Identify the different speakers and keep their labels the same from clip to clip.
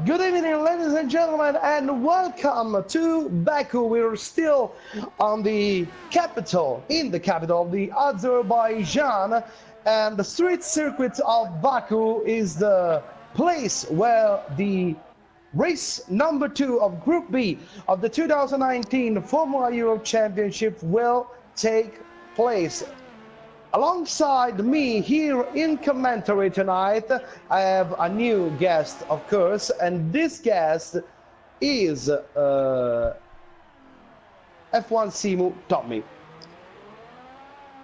Speaker 1: Good evening, ladies and gentlemen, and welcome to Baku. We're still on the capital, in the capital of the Azerbaijan, and the street circuit of Baku is the place where the race number 2 of Group B of the 2019 Formula Europe Championship will take place. Alongside me here in commentary tonight, I have a new guest, of course, and this guest is F1 Simu Tommy.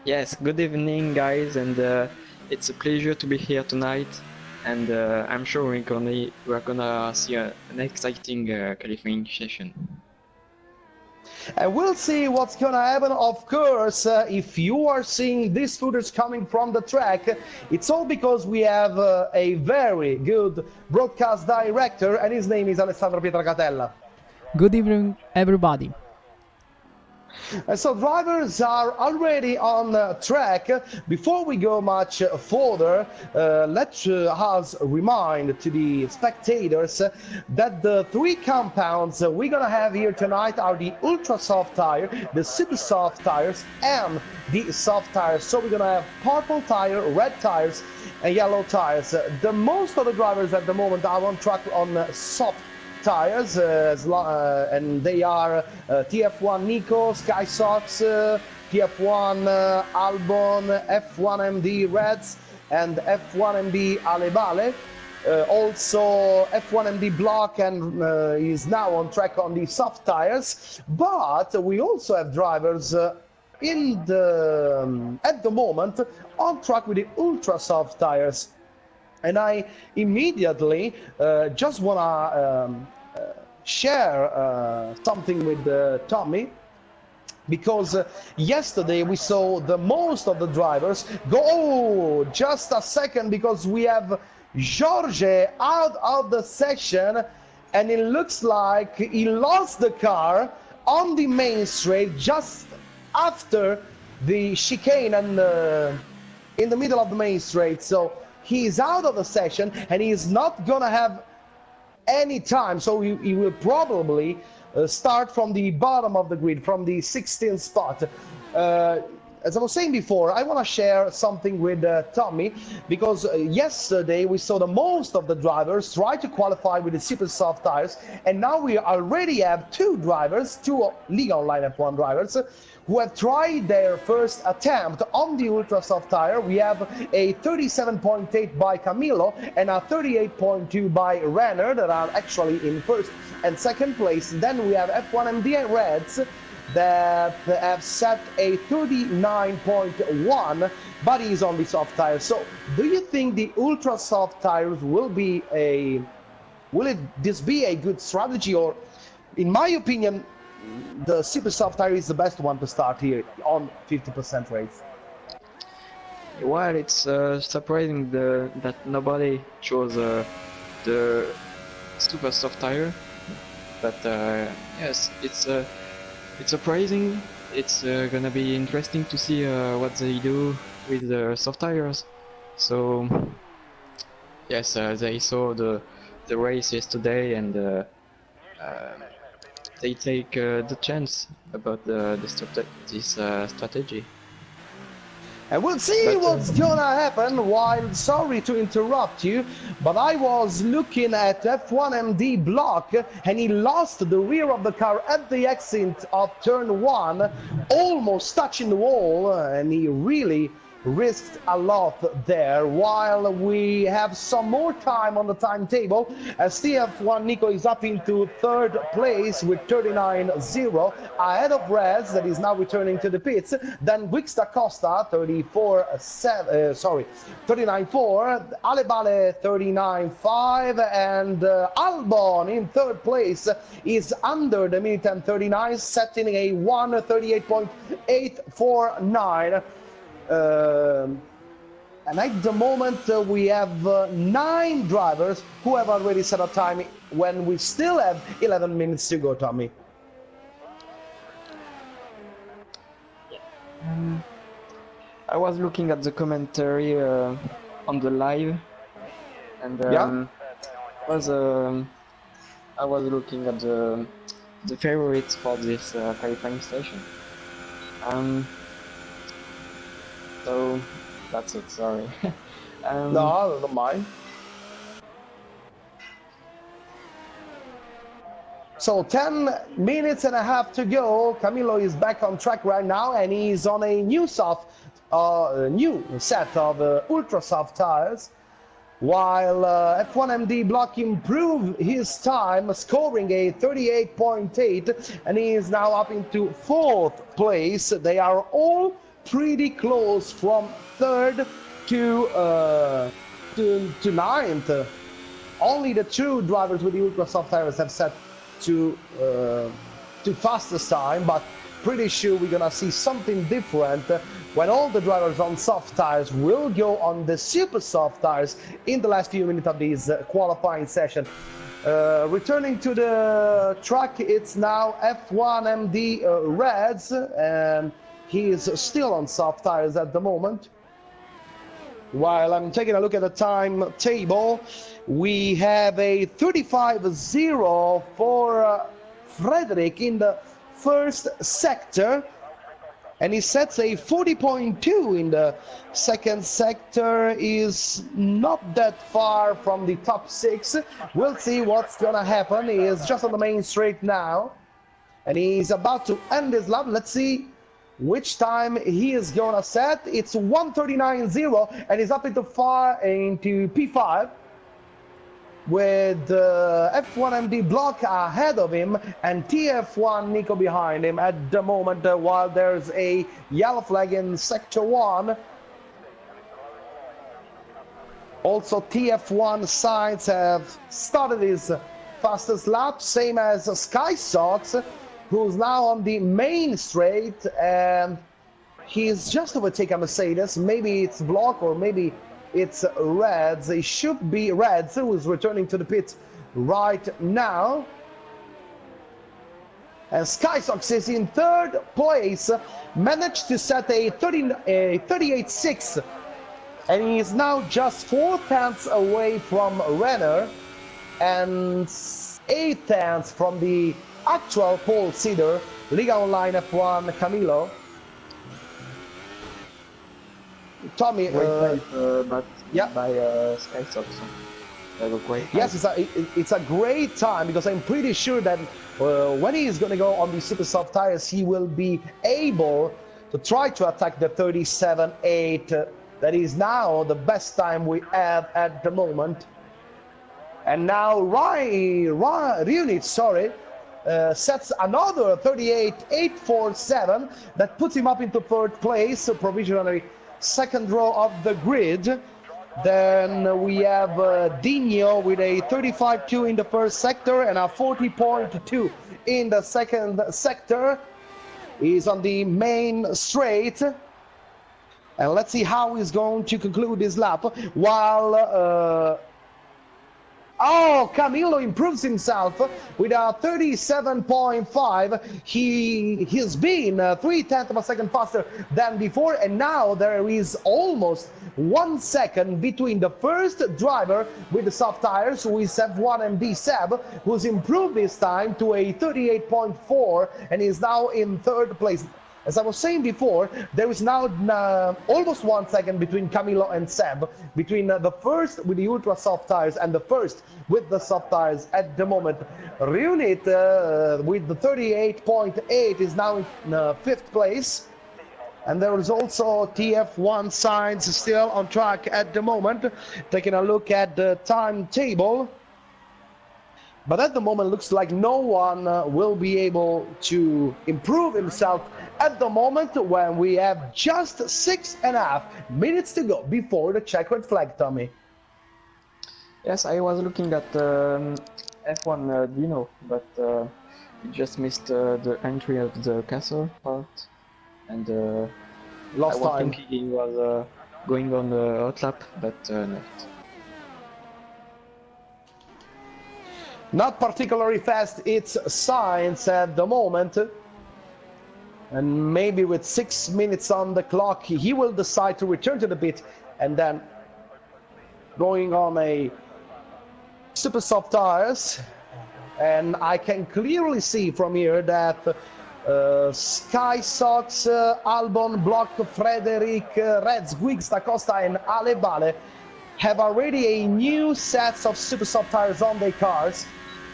Speaker 2: Yes, good evening, guys, and it's a pleasure to be here tonight. And I'm sure we're gonna see an exciting qualifying session.
Speaker 1: And we'll see what's gonna happen. Of course, if you are seeing these footers coming from the track, it's all because we have a very good broadcast director, and his name is Alessandro Pietracatella.
Speaker 3: Good evening, everybody.
Speaker 1: So drivers are already on track. Before we go much further, let us remind to the spectators that the three compounds we're gonna have here tonight are the ultra soft tire, the super soft tires, and the soft tires. So we're gonna have purple tire, red tires, and yellow tires. The most of the drivers at the moment are on track on soft tires, and they are TF1 Nico, Sky Sox, TF1 Albon, F1MD Reds, and F1MD Alebale. Also F1MD Block and is now on track on the soft tires, but we also have drivers at the moment on track with the ultra soft tires. And I immediately just want to share something with Tommy, because yesterday we saw the most of the drivers go. Oh, just a second, because we have Jorge out of the session, and it looks like he lost the car on the main straight just after the chicane and in the middle of the main straight. So he's out of the session and he's not gonna have any time, so he will probably start from the bottom of the grid, from the 16th spot. As I was saying before, I want to share something with Tommy, because yesterday we saw the most of the drivers try to qualify with the super soft tires, and now we already have two Liga Online F1 drivers who have tried their first attempt on the ultra soft tire. We have a 37.8 by Camilo and a 38.2 by Renner that are actually in first and second place. Then we have F1MD Reds that have set a 39.1, but he's on the soft tires. So do you think the ultra soft tires will this be a good strategy? Or in my opinion, the super soft tire is the best one to start here on 50% race?
Speaker 2: Well, it's surprising that nobody chose the super soft tire, but yes, it's surprising. It's gonna be interesting to see what they do with the soft tires. So yes, they saw the race yesterday, and they take the chance about this strategy.
Speaker 1: And we'll see what's gonna happen. While, sorry to interrupt you, but I was looking at F1MD Block, and he lost the rear of the car at the exit of turn 1, almost touching the wall, and he really risked a lot there. While we have some more time on the timetable, as TF1 Nico is up into third place with 39.0, ahead of Rez, that is now returning to the pits. Then Wix da Costa 39.4, Alebale 39.5, and Albon in third place is under the minute and 39, setting a 1:38.849. And at the moment we have 9 drivers who have already set a time, when we still have 11 minutes to go, Tommy.
Speaker 2: I was looking at the commentary on the live, and was I was looking at the favorites for this qualifying station. So that's it. Sorry.
Speaker 1: No, I don't mind. So 10 minutes and a half to go. Camilo is back on track right now, and he's on a new new set of ultra soft tires. While F1MD Block improved his time, scoring a 38.8, and he is now up into 4th place. They are all pretty close from 3rd to 9th. Only the 2 drivers with the ultra soft tires have set to fastest time, but pretty sure we're gonna see something different when all the drivers on soft tires will go on the super soft tires in the last few minutes of this qualifying session. Returning to the track, it's now F1MD Reds, and he is still on soft tires at the moment. While I'm taking a look at the time table, we have a 35.0 for Frederick in the first sector, and he sets a 40.2 in the second sector. Is not that far from the top 6. We'll see what's gonna happen. He is just on the main straight now, and he's about to end his lap. Let's see which time he is gonna set. It's 1:39.0, and he's up into P5 with F1MD Block ahead of him and TF1 Nico behind him at the moment, while there's a yellow flag in sector 1. Also, TF1 sides have started his fastest lap, same as Sky Sox, who's now on the main straight, and he's just overtaken Mercedes. Maybe it's Block or maybe it's Reds. It should be Reds, who is returning to the pit right now. And Sky Sox is in 3rd place, managed to set a 38.6, and he is now just 4 tenths away from Renner and 8 tenths from the actual pole seeder, Liga Online F1 Camilo. Tommy,
Speaker 2: but
Speaker 1: yeah,
Speaker 2: by Sky Sox.
Speaker 1: Yes, it's a great time, because I'm pretty sure that when he is going to go on the super soft tires, he will be able to try to attack the 37.8. That is now the best time we have at the moment. And now Ryunit, sets another 38.847 that puts him up into 3rd place, provisionally 2nd row of the grid. Then we have Dino with a 35.2 in the first sector and a 40.2 in the second sector. He's on the main straight, and let's see how he's going to conclude his lap. While Camilo improves himself with a 37.5. He's been 0.3 of a second faster than before, and now there is almost 1 second between the first driver with the soft tires, who is F1MD Seb, who's improved his time to a 38.4 and is now in 3rd place. As I was saying before, there is now almost 1 second between Camilo and Seb, between the first with the ultra soft tires and the first with the soft tires at the moment. Ryunit with the 38.8 is now in 5th place. And there is also TF1 signs still on track at the moment. Taking a look at the timetable. But at the moment, looks like no one will be able to improve himself at the moment, when we have just 6.5 minutes to go before the checkered flag, Tommy.
Speaker 2: Yes, I was looking at F1 Dino, but we just missed the entry of the castle part, and
Speaker 1: Lost
Speaker 2: I was
Speaker 1: time.
Speaker 2: thinking he was going on the hot lap, but not.
Speaker 1: Not particularly fast, it's Sainz at the moment. And maybe with 6 minutes on the clock, he will decide to return to the pit, and then going on a super soft tires. And I can clearly see from here that Sky Sox, Albon, Block, Frederick, Reds, Guigs, Da Costa and Ale Bale have already a new sets of super soft tires on their cars.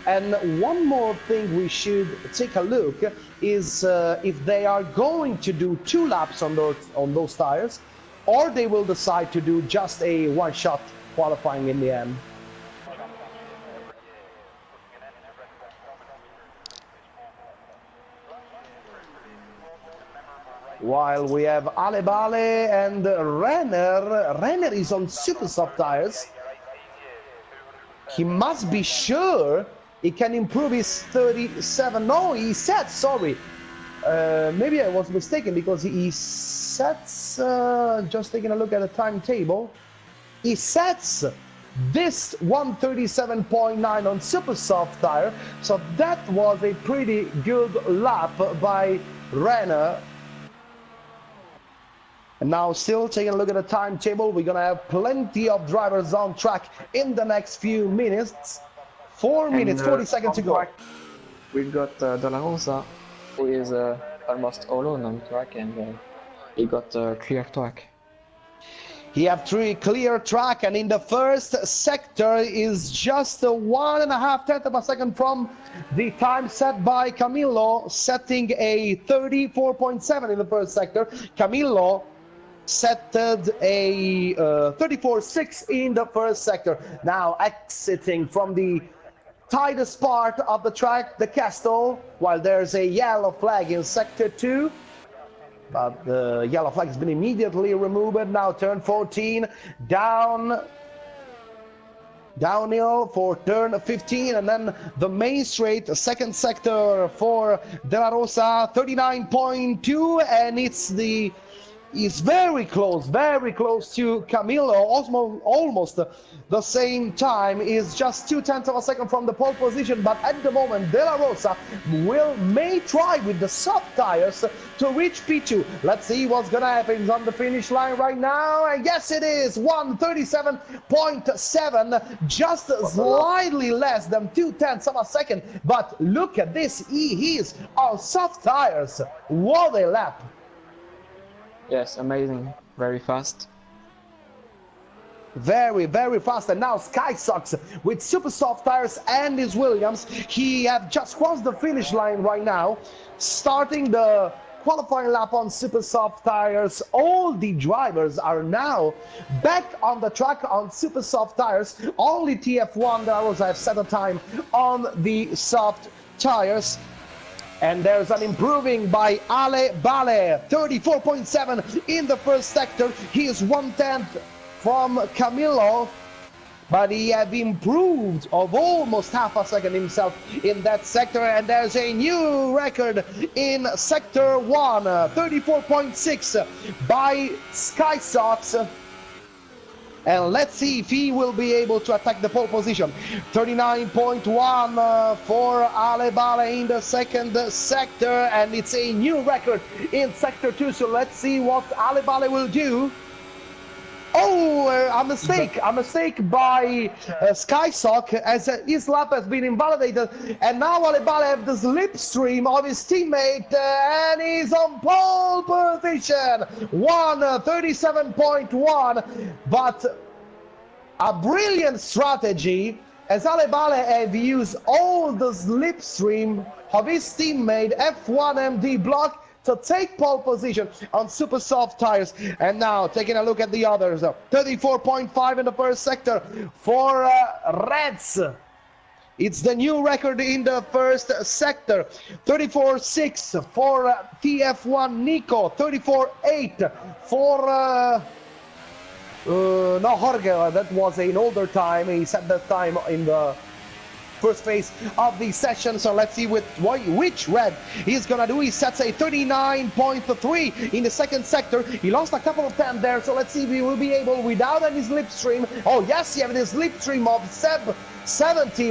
Speaker 1: And one more thing we should take a look is if they are going to do 2 laps on those tires, or they will decide to do just a one-shot qualifying in the end. While we have Ale Bale and Renner. Renner is on super soft tires. He must be sure he can improve his 37. No, he sets, sorry. Maybe I was mistaken because he sets, just taking a look at the timetable, he sets this 137.9 on super soft tire. So that was a pretty good lap by Renner. And now still taking a look at the timetable, we're gonna have plenty of drivers on track in the next few minutes. 4 minutes, 40 seconds to go.
Speaker 2: Track, we've got De La Rosa, who is almost alone on track, and he got clear track.
Speaker 1: He have 3 clear track, and in the first sector is just 1.5 tenths of a second from the time set by Camillo, setting a 34.7 in the first sector. Camillo set a 34.6 in the first sector. Now exiting from the tightest part of the track, the Castle, while there's a yellow flag in sector 2. But the yellow flag has been immediately removed. Now turn 14, downhill for turn 15, and then the main straight, second sector for De La Rosa, 39.2, and it's very close to Camillo, almost the same time. Is just 2 tenths of a second from the pole position, but at the moment De La Rosa may try with the soft tires to reach P2. Let's see what's gonna happen. He's on the finish line right now, and yes it is 1:37.7, just slightly less than 2 tenths of a second. But look at this, he is on soft tires. What a lap!
Speaker 2: Yes, amazing, very fast.
Speaker 1: Very fast. And now Sky Sox with super soft tires and his Williams, he have just crossed the finish line right now, starting the qualifying lap on super soft tires. All the drivers are now back on the track on super soft tires. Only TF1 drivers have set a time on the soft tires. And there's an improving by Ale Bale, 34.7 in the first sector. He is 1/10 from Camillo, but he have improved of almost half a second himself in that sector. And there's a new record in sector 1, 34.6 by Sky Sox. And let's see if he will be able to attack the pole position. 39.1 for Ale Bale in the second sector, and it's a new record in sector 2. So let's see what Ale Bale will do. Oh, a mistake by Sky Sock, as his lap has been invalidated, and now Ale Bale have the slipstream of his teammate, and he's on pole position, 1:37.1, but a brilliant strategy, as Ale Bale have used all the slipstream of his teammate F1MD Block to take pole position on super soft tires. And now taking a look at the others, 34.5 in the first sector for Reds. It's the new record in the first sector. 34.6 for TF1 Nico, 34.8 for no, Jorge, that was an older time. He set that time in the first phase of the session. So let's see which red he's gonna do. He sets a 39.3 in the second sector. He lost a couple of tenths there, so let's see if he will be able, without any slipstream. Oh yes, he has a slipstream of 70.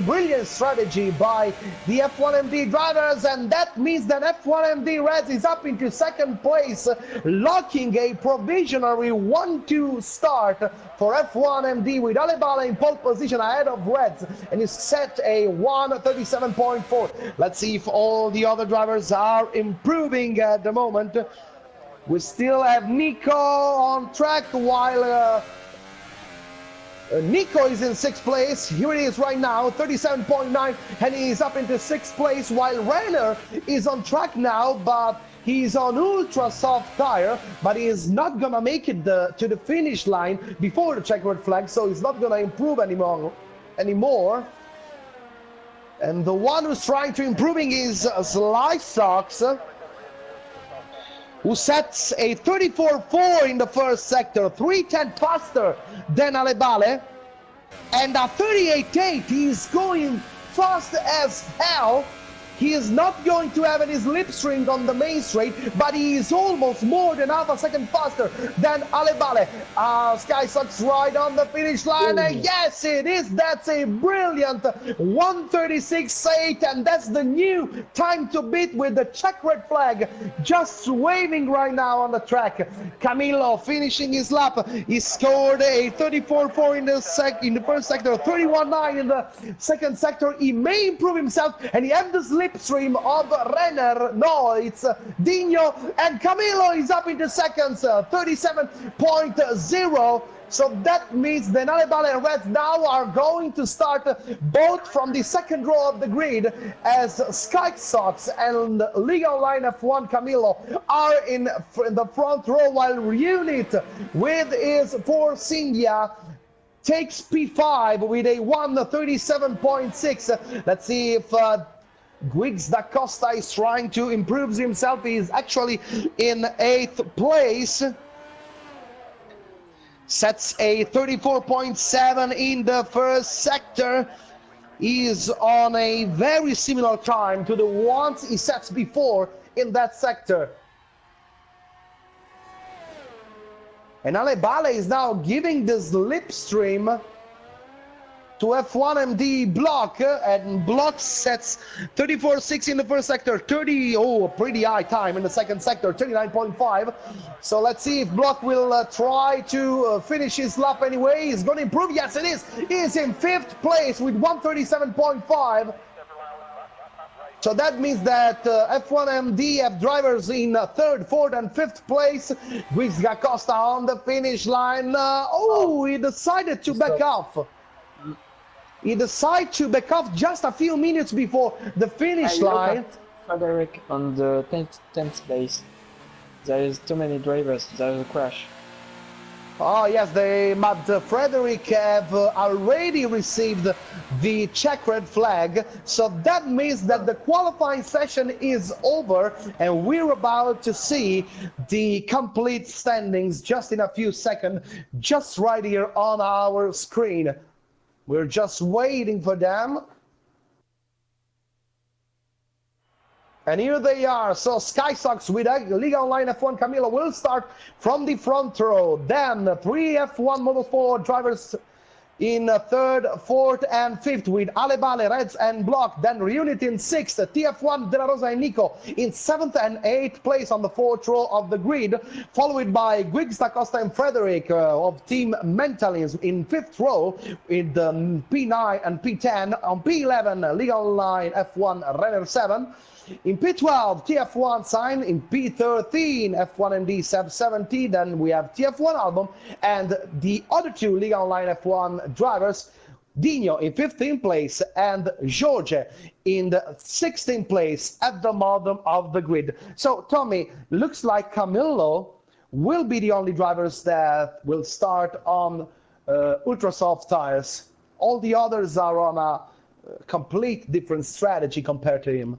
Speaker 1: Brilliant strategy by the F1MD drivers, and that means that F1MD Reds is up into second place, locking a provisionary 1-2 start for F1MD with Ale Bale in pole position ahead of Reds, and he set a a 1:37.4. Let's see if all the other drivers are improving at the moment. We still have Nico on track while Nico is in 6th place. Here it is right now, 37.9, and he's up into 6th place, while Renner is on track now, but he's on ultra soft tire, but he is not gonna make it to the finish line before the checkered flag, so he's not gonna improve anymore. And the one who's trying to improving is Slice Socks, who sets a 34.4 in the first sector, 3:10 faster than Alebale, and a 38.8. He's going fast as hell. He is not going to have any slipstream on the main straight, but he is almost more than half a second faster than Alebale. Sky Sox right on the finish line. Yes, it is. That's a brilliant 1:36.8, and that's the new time to beat with the checkered flag just waving right now on the track. Camillo finishing his lap. He scored a 34.4 in the first sector, 31.9 in the second sector. He may improve himself, and he had the slipstream of Renner. No, it's Dino, and Camillo is up into seconds, 37.0. So that means the Alebale and Reds now are going to start both from the second row of the grid, as Sky Sox and Liga Online F1 Camillo are in the front row, while Unit with his Force India takes P5 with a 1:37.6. Let's see if Guigs da Costa is trying to improve himself. He is actually in 8th place. Sets a 34.7 in the first sector. He is on a very similar time to the ones he sets before in that sector. And Alebale is now giving the slipstream to F1MD Block, and Block sets 34.6 in the first sector, pretty high time in the second sector, 39.5. So let's see if Block will try to finish his lap anyway. He's going to improve. Yes, it is. He is in 5th place with 1:37.5. So that means that F1MD have drivers in 3rd, 4th, and 5th place. Guigs da Costa on the finish line. He decided to back off. He decided to back off just a few minutes before the finish line.
Speaker 2: Frederick on the 10th place. There is too many drivers. There is a crash.
Speaker 1: Oh yes, but Frederick have already received the checkered flag, so that means that the qualifying session is over, and we're about to see the complete standings just in a few seconds, just right here on our screen. We're just waiting for them. And here they are. So Sky Sox with Liga Online F1 Camillo will start from the front row. Then 3 F1 Motorsport drivers in 3rd, 4th, and 5th with Alebale, Reds, and Block. Then Reunit in 6th, TF1, De La Rosa and Nico in 7th and 8th place on the 4th row of the grid, followed by Guigs da Costa and Frederick of Team Mentalins in 5th row with P9 and P10. On P11, Liga Online F1 Renner 7. In P12, TF1 Sign. In P13, F1MD Seb 70. Then we have TF1 Album and the other two Liga Online F1 drivers, Dino in 15th place and Jorge in the 16th place at the bottom of the grid. So, Tommy, looks like Camillo will be the only drivers that will start on ultra soft tires. All the others are on a complete different strategy compared to him.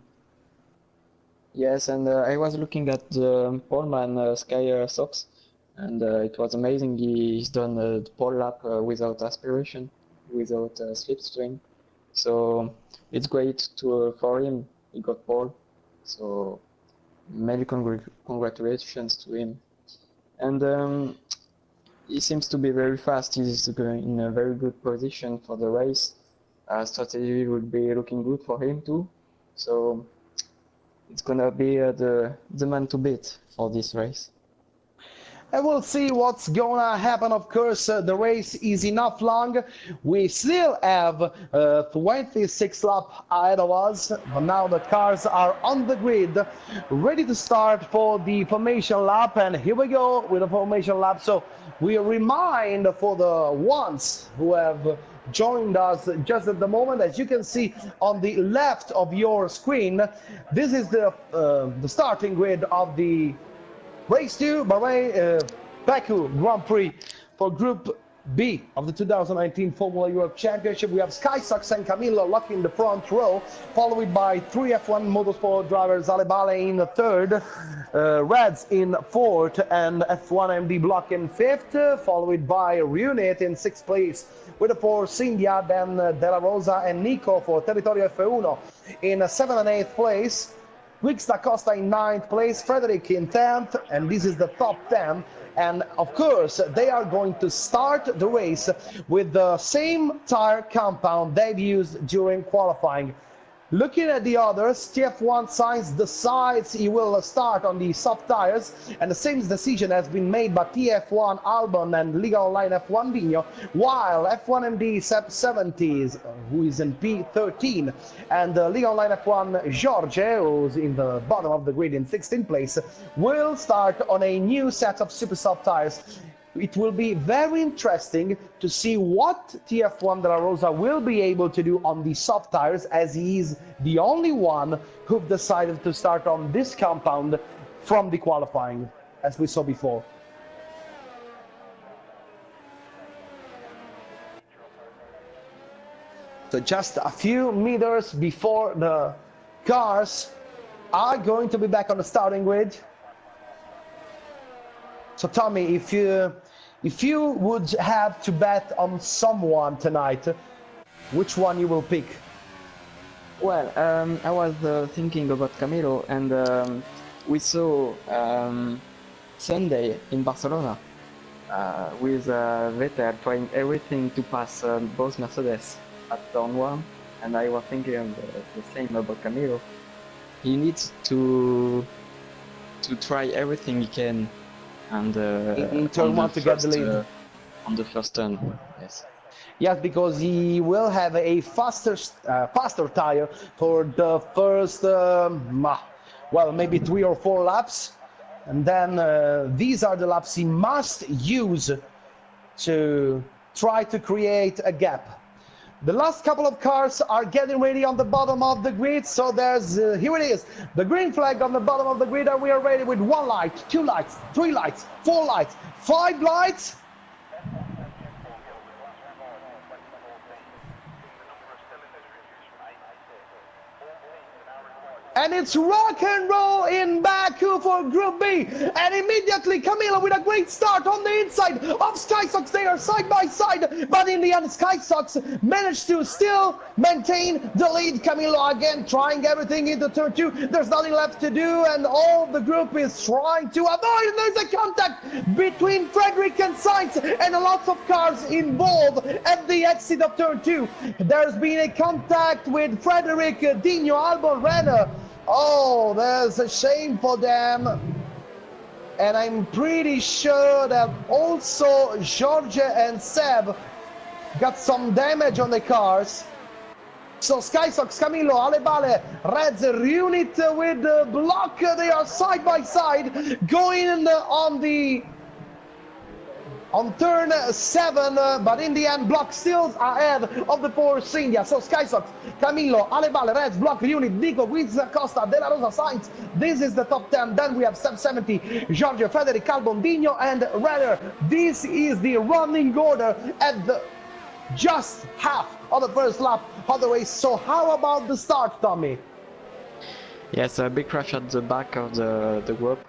Speaker 2: Yes, and I was looking at the poleman Sky Sox, and it was amazing. He's done the pole lap without aspiration, without slipstream. So it's great for him. He got pole. So many congratulations to him. And he seems to be very fast. He's in a very good position for the race. Strategy would be looking good for him too. So it's gonna be the man to beat for this race.
Speaker 1: And we'll see what's gonna happen. Of course, the race is enough long. We still have 26 laps ahead of us, but now the cars are on the grid, ready to start for the formation lap. And here we go with the formation lap. So we remind for the ones who have joined us just at the moment, as you can see on the left of your screen, this is the starting grid of the Race 2 Bahrain Baku Grand Prix for Group B of the 2019 Formula Europe Championship. We have SkySox and Camillo locking the front row, followed by three F1 Motorsport drivers, Ale Bale in third, Reds in fourth, and F1 MD Block in fifth, followed by Reunit in sixth place, with the Force India, then De La Rosa and Nico for Territorio F1 in seventh and eighth place. Wix da Costa in 9th place, Frederick in 10th, and this is the top 10. And of course, they are going to start the race with the same tire compound they've used during qualifying. Looking at the others, TF1 Science decides he will start on the soft tires, and the same decision has been made by TF1 Albon and Liga Online F1 Vigno, while F1 MD Sep70s, who is in P13, and Liga Online F1 Jorge, who's in the bottom of the grid in 16th place, will start on a new set of super soft tires. It will be very interesting to see what TF1 De La Rosa will be able to do on the soft tires, as he is the only one who decided to start on this compound from the qualifying, as we saw before. So just a few meters before the cars are going to be back on the starting grid. So Tommy, if you would have to bet on someone tonight, which one you will pick?
Speaker 2: Well, I was thinking about Camilo, and we saw Sunday in Barcelona with Vettel trying everything to pass both Mercedes at turn 1, and I was thinking the same about Camilo. He needs to try everything he can. And
Speaker 1: in turn 1 to get the lead
Speaker 2: on the first turn, yes.
Speaker 1: Yes, because he will have a faster tire for the first, well, maybe 3 or 4 laps, and then these are the laps he must use to try to create a gap. The last couple of cars are getting ready on the bottom of the grid, so there's, here it is, the green flag on the bottom of the grid, and we are ready with 1 light, 2 lights, 3 lights, 4 lights, 5 lights. And it's rock and roll in Baku for Group B. And immediately Camilo with a great start on the inside of SkySox. They are side by side, but in the end SkySox managed to still maintain the lead. Camilo again trying everything into turn 2. There's nothing left to do, and all the group is trying to avoid. And there's a contact between Frederick and Sainz, and lots of cars involved at the exit of turn 2. There's been a contact with Frederick, Dino, Albon, Renner. Oh, there's a shame for them. And I'm pretty sure that also Jorge and Seb got some damage on the cars. So SkySox, Camilo, Ale Bale, Reds, Reunit with the block. They are side by side going on turn 7, but in the end, Block still ahead of the Force India. So SkySox, Camilo, Ale Bale, Reds, Block, Unit, Nico, Wix, Costa, De La Rosa, Sainz. This is the top 10. Then we have Sep70, Giorgio, Frederic, Albon, Dino, and Renner. This is the running order at the just half of the first lap of the race. So how about the start, Tommy?
Speaker 2: Yes, a big crash at the back of the group.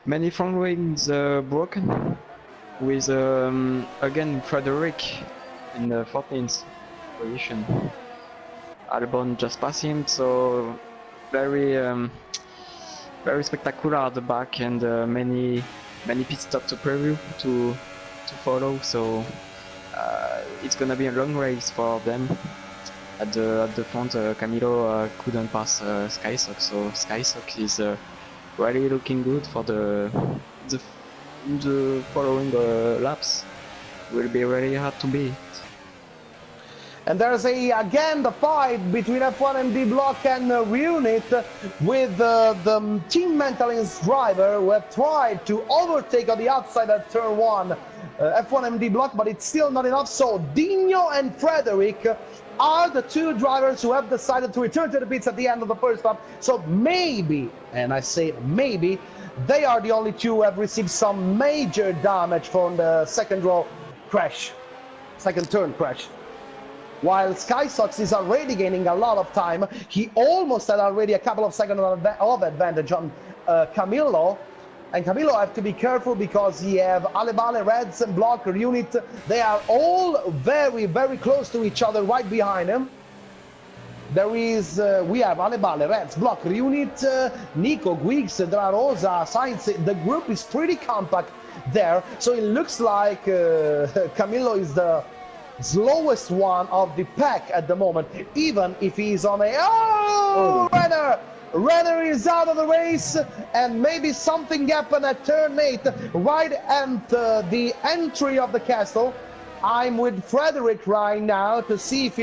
Speaker 2: Many front wings broken, with again Frederick in the 14th position. Albon just passed him, so very spectacular at the back, and many pit stops to preview to follow. So it's gonna be a long race for them. At the front, Camilo couldn't pass SkySox, so SkySox is really looking good for the, the following laps. Will be really hard to beat.
Speaker 1: And there's again the fight between F1 MD Block and Reunit with the Team Mentalins driver who have tried to overtake on the outside at turn 1 F1 MD Block, but it's still not enough. So Dino and Frederick are the two drivers who have decided to return to the pits at the end of the first lap. So maybe, and I say maybe, they are the only two who have received some major damage from the second row crash, second turn crash. While SkySox is already gaining a lot of time, he almost had already a couple of seconds of advantage on Camillo. And Camillo have to be careful because he have Alebale, Reds and Block Unit. They are all very, very close to each other right behind him. There is, we have Alebale, Reds, Block Unit, Nico, Guix, De La Rosa, Sainz. The group is pretty compact there. So it looks like Camillo is the slowest one of the pack at the moment, even if he's on a Renner is out of the race, and maybe something happened at turn 8 right at the entry of the castle. I'm with Frederick right now to see if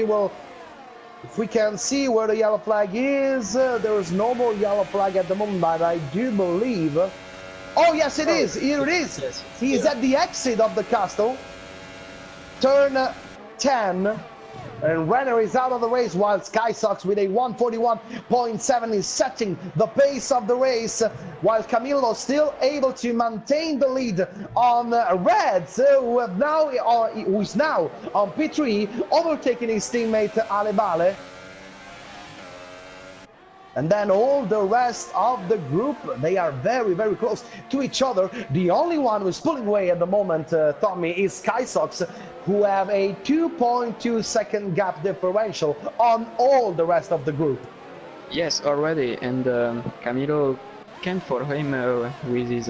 Speaker 1: we can see where the yellow flag is. There is no more yellow flag at the moment, but I do believe, oh yes, it is, here it is.
Speaker 2: Yes,
Speaker 1: He is at the exit of the castle, turn 10, and Renner is out of the race, while SkySox with a 141.7 is setting the pace of the race, while Camillo still able to maintain the lead on Reds, who is now on P3, overtaking his teammate Alebale. And then all the rest of the group, they are very, very close to each other. The only one who's pulling away at the moment, Tommy, is SkySox, who have a 2.2 second gap differential on all the rest of the group.
Speaker 2: Yes, already, and Camilo can follow him with his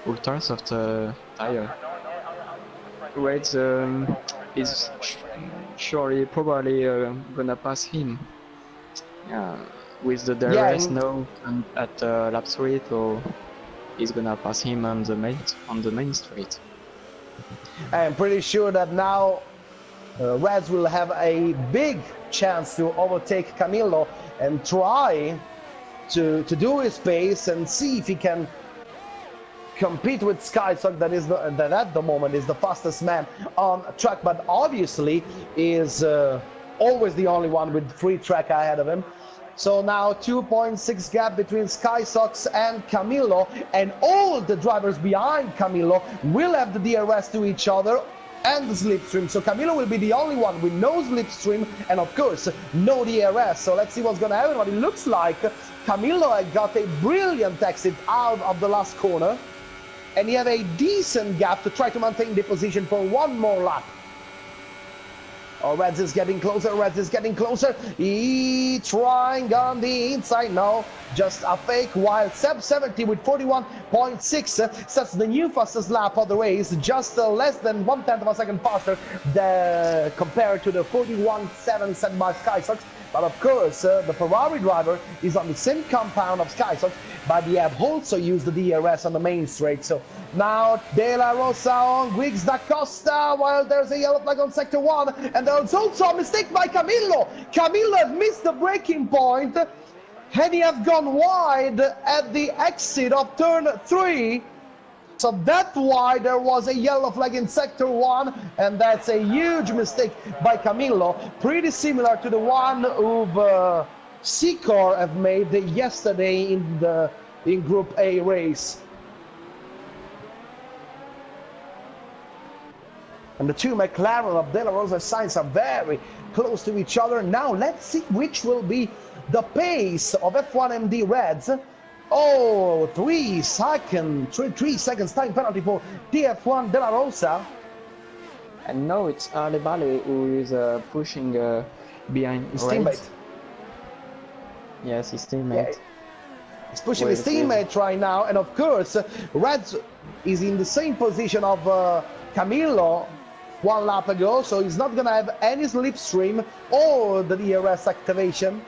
Speaker 2: ultra soft tire. Reds is surely probably gonna pass him. Yeah. With the DRS now and at lap 3, so he's gonna pass him on the main straight.
Speaker 1: I'm pretty sure that now Reds will have a big chance to overtake Camillo and try to do his pace and see if he can compete with SkySox, that at the moment is the fastest man on track, but obviously is always the only one with free track ahead of him. So now 2.6 gap between SkySox and Camillo, and all the drivers behind Camillo will have the DRS to each other and the slipstream. So Camillo will be the only one with no slipstream and of course no DRS. So let's see what's gonna happen. But it looks like Camillo got a brilliant exit out of the last corner, and he have a decent gap to try to maintain the position for one more lap. Oh, Reds is getting closer, Reds is getting closer. He trying on the inside, no, just a fake, while Seb 70 with 41.6 sets the new fastest lap of the race, just less than 1/10 of a second faster compared to the 41.7 set by SkySox. But of course, the Ferrari driver is on the same compound of SkySox, but they have also used the DRS on the main straight. So now De La Rosa on Guix da Costa, while there's a yellow flag on sector 1, and there's also a mistake by Camillo. Camillo has missed the braking point, and he has gone wide at the exit of turn 3. So that's why there was a yellow flag in sector 1, and that's a huge mistake by Camillo, pretty similar to the one who Secor have made yesterday in Group A race. And the two McLaren of De La Rosa Sainz are very close to each other. Now let's see which will be the pace of F1 MD Reds. Oh, 3 seconds time penalty for TF1 De La Rosa.
Speaker 2: And now it's Alebale who is pushing behind
Speaker 1: His teammate.
Speaker 2: Yes, his teammate.
Speaker 1: Yeah, he's pushing his teammate right now, and of course, Reds is in the same position of Camillo 1 lap ago, so he's not gonna have any slipstream or the DRS activation.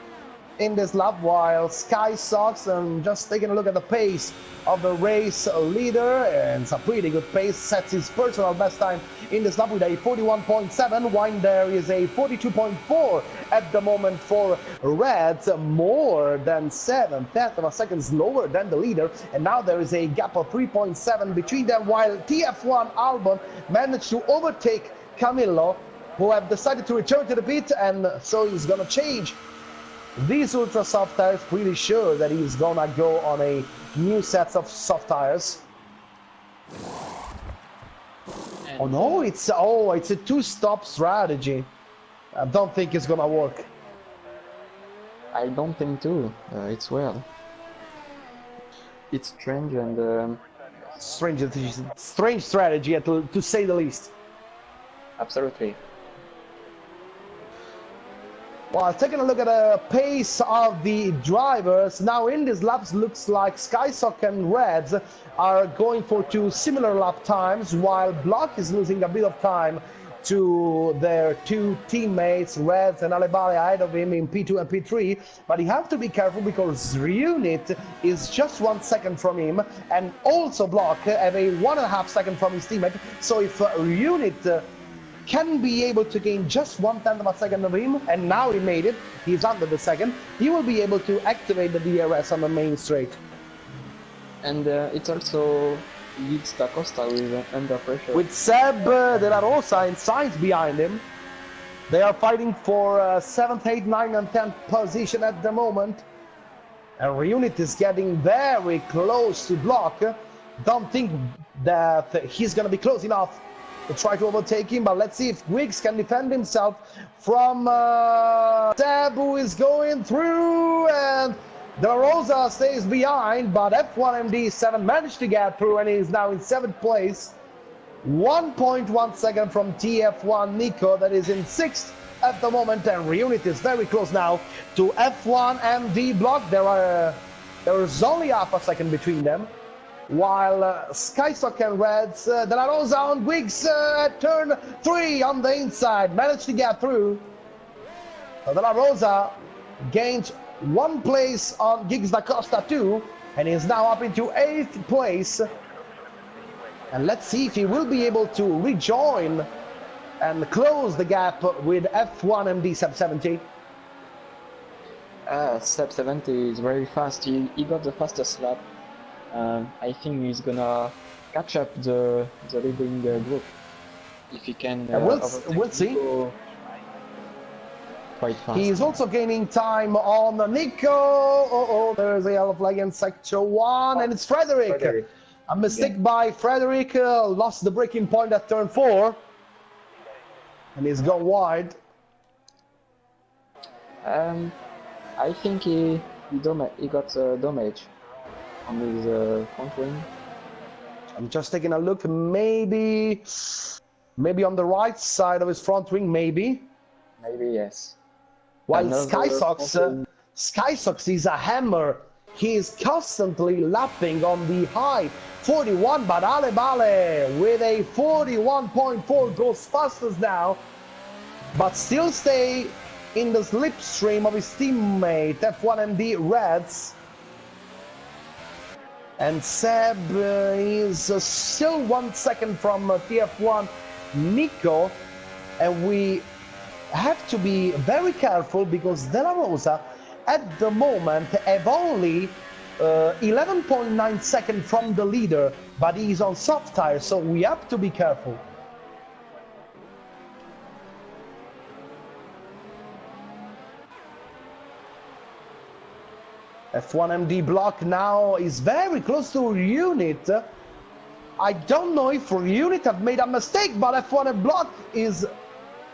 Speaker 1: in this lap, while Sky Sox, and just taking a look at the pace of the race leader, and it's a pretty good pace, sets his personal best time in this lap with a 41.7, while there is a 42.4 at the moment for Reds, more than 7/10 of a second slower than the leader, and now there is a gap of 3.7 between them, while TF1 Albon managed to overtake Camillo, who have decided to return to the pit, and so he's gonna change these ultra soft tires. Pretty sure that he's gonna go on a new set of soft tires.
Speaker 2: And,
Speaker 1: Oh no, it's a two-stop strategy. I don't think it's gonna work.
Speaker 2: I don't think too. It's weird. It's strange and
Speaker 1: Strange strategy, to say the least.
Speaker 2: absolutely.
Speaker 1: Well, taking a look at the pace of the drivers, now in these laps, looks like SkySock and Reds are going for two similar lap times, while Block is losing a bit of time to their two teammates, Reds and Alebale, ahead of him in P2 and P3. But you have to be careful because Reunit is just 1 second from him, and also Block have a 1.5 second from his teammate. So if Reunit can be able to gain just 1/10 of a second of him, and now he made it, he's under the second, he will be able to activate the DRS on the main straight.
Speaker 2: And it also leads Da Costa with under pressure.
Speaker 1: With Seb De La Rosa and Sainz behind him, they are fighting for 7th, 8th, 9th and 10th position at the moment. And Reunit is getting very close to Block. Don't think that he's going to be close enough to try to overtake him, but let's see if Griggs can defend himself from Seb, who is going through, and De La Rosa stays behind, but F1MD7 managed to get through and is now in 7th place. 1.1 second from TF1 Nico, that is in 6th at the moment, and Reunit is very close now to F1MD Block. There is only half a second between them, while SkySock and Reds, De La Rosa on Griggs at turn 3 on the inside, managed to get through. So De La Rosa gained 1 place on Giggs Da Costa 2, and is now up into 8th place. And let's see if he will be able to rejoin and close the gap with F1MD Sub 70.
Speaker 2: Sub 70 is very fast. He got the fastest lap. I think he's gonna catch up the leading group if he can.
Speaker 1: We'll see.
Speaker 2: Quite fast.
Speaker 1: He is also gaining time on Nico. There's a yellow flag in sector 1, and it's Frederick. A mistake by Frederick, lost the braking point at turn 4, and he's gone wide.
Speaker 2: I think he got damage on his front wing.
Speaker 1: I'm just taking a look. Maybe on the right side of his front wing. Maybe
Speaker 2: yes.
Speaker 1: While SkySox is a hammer. He is constantly lapping on the high 41, but Alebale with a 41.4 goes fastest now, but still stay in the slipstream of his teammate F1MD Reds. And Seb is still 1 second from TF1 Nico, and we have to be very careful because De La Rosa at the moment have only 11.9 seconds from the leader, but he's on soft tires, so we have to be careful. F1MD Block now is very close to Unit. I don't know if Unit have made a mistake, but F1MD Block is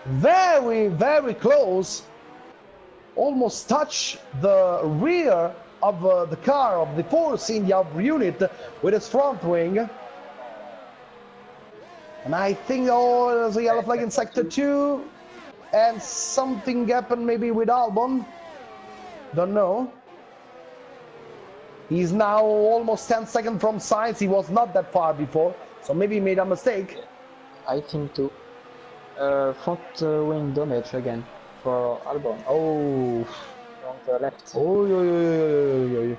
Speaker 1: very, very close. Almost touch the rear of the car, of the Force India of Unit with its front wing. And I think, there's a yellow flag in sector 2, and something happened maybe with Albon. Don't know. He's now almost 10 seconds from Sainz. He was not that far before, so maybe he made a mistake.
Speaker 2: I think too. Front wing damage again for Albon.
Speaker 1: Oh.
Speaker 2: left.
Speaker 1: Oh.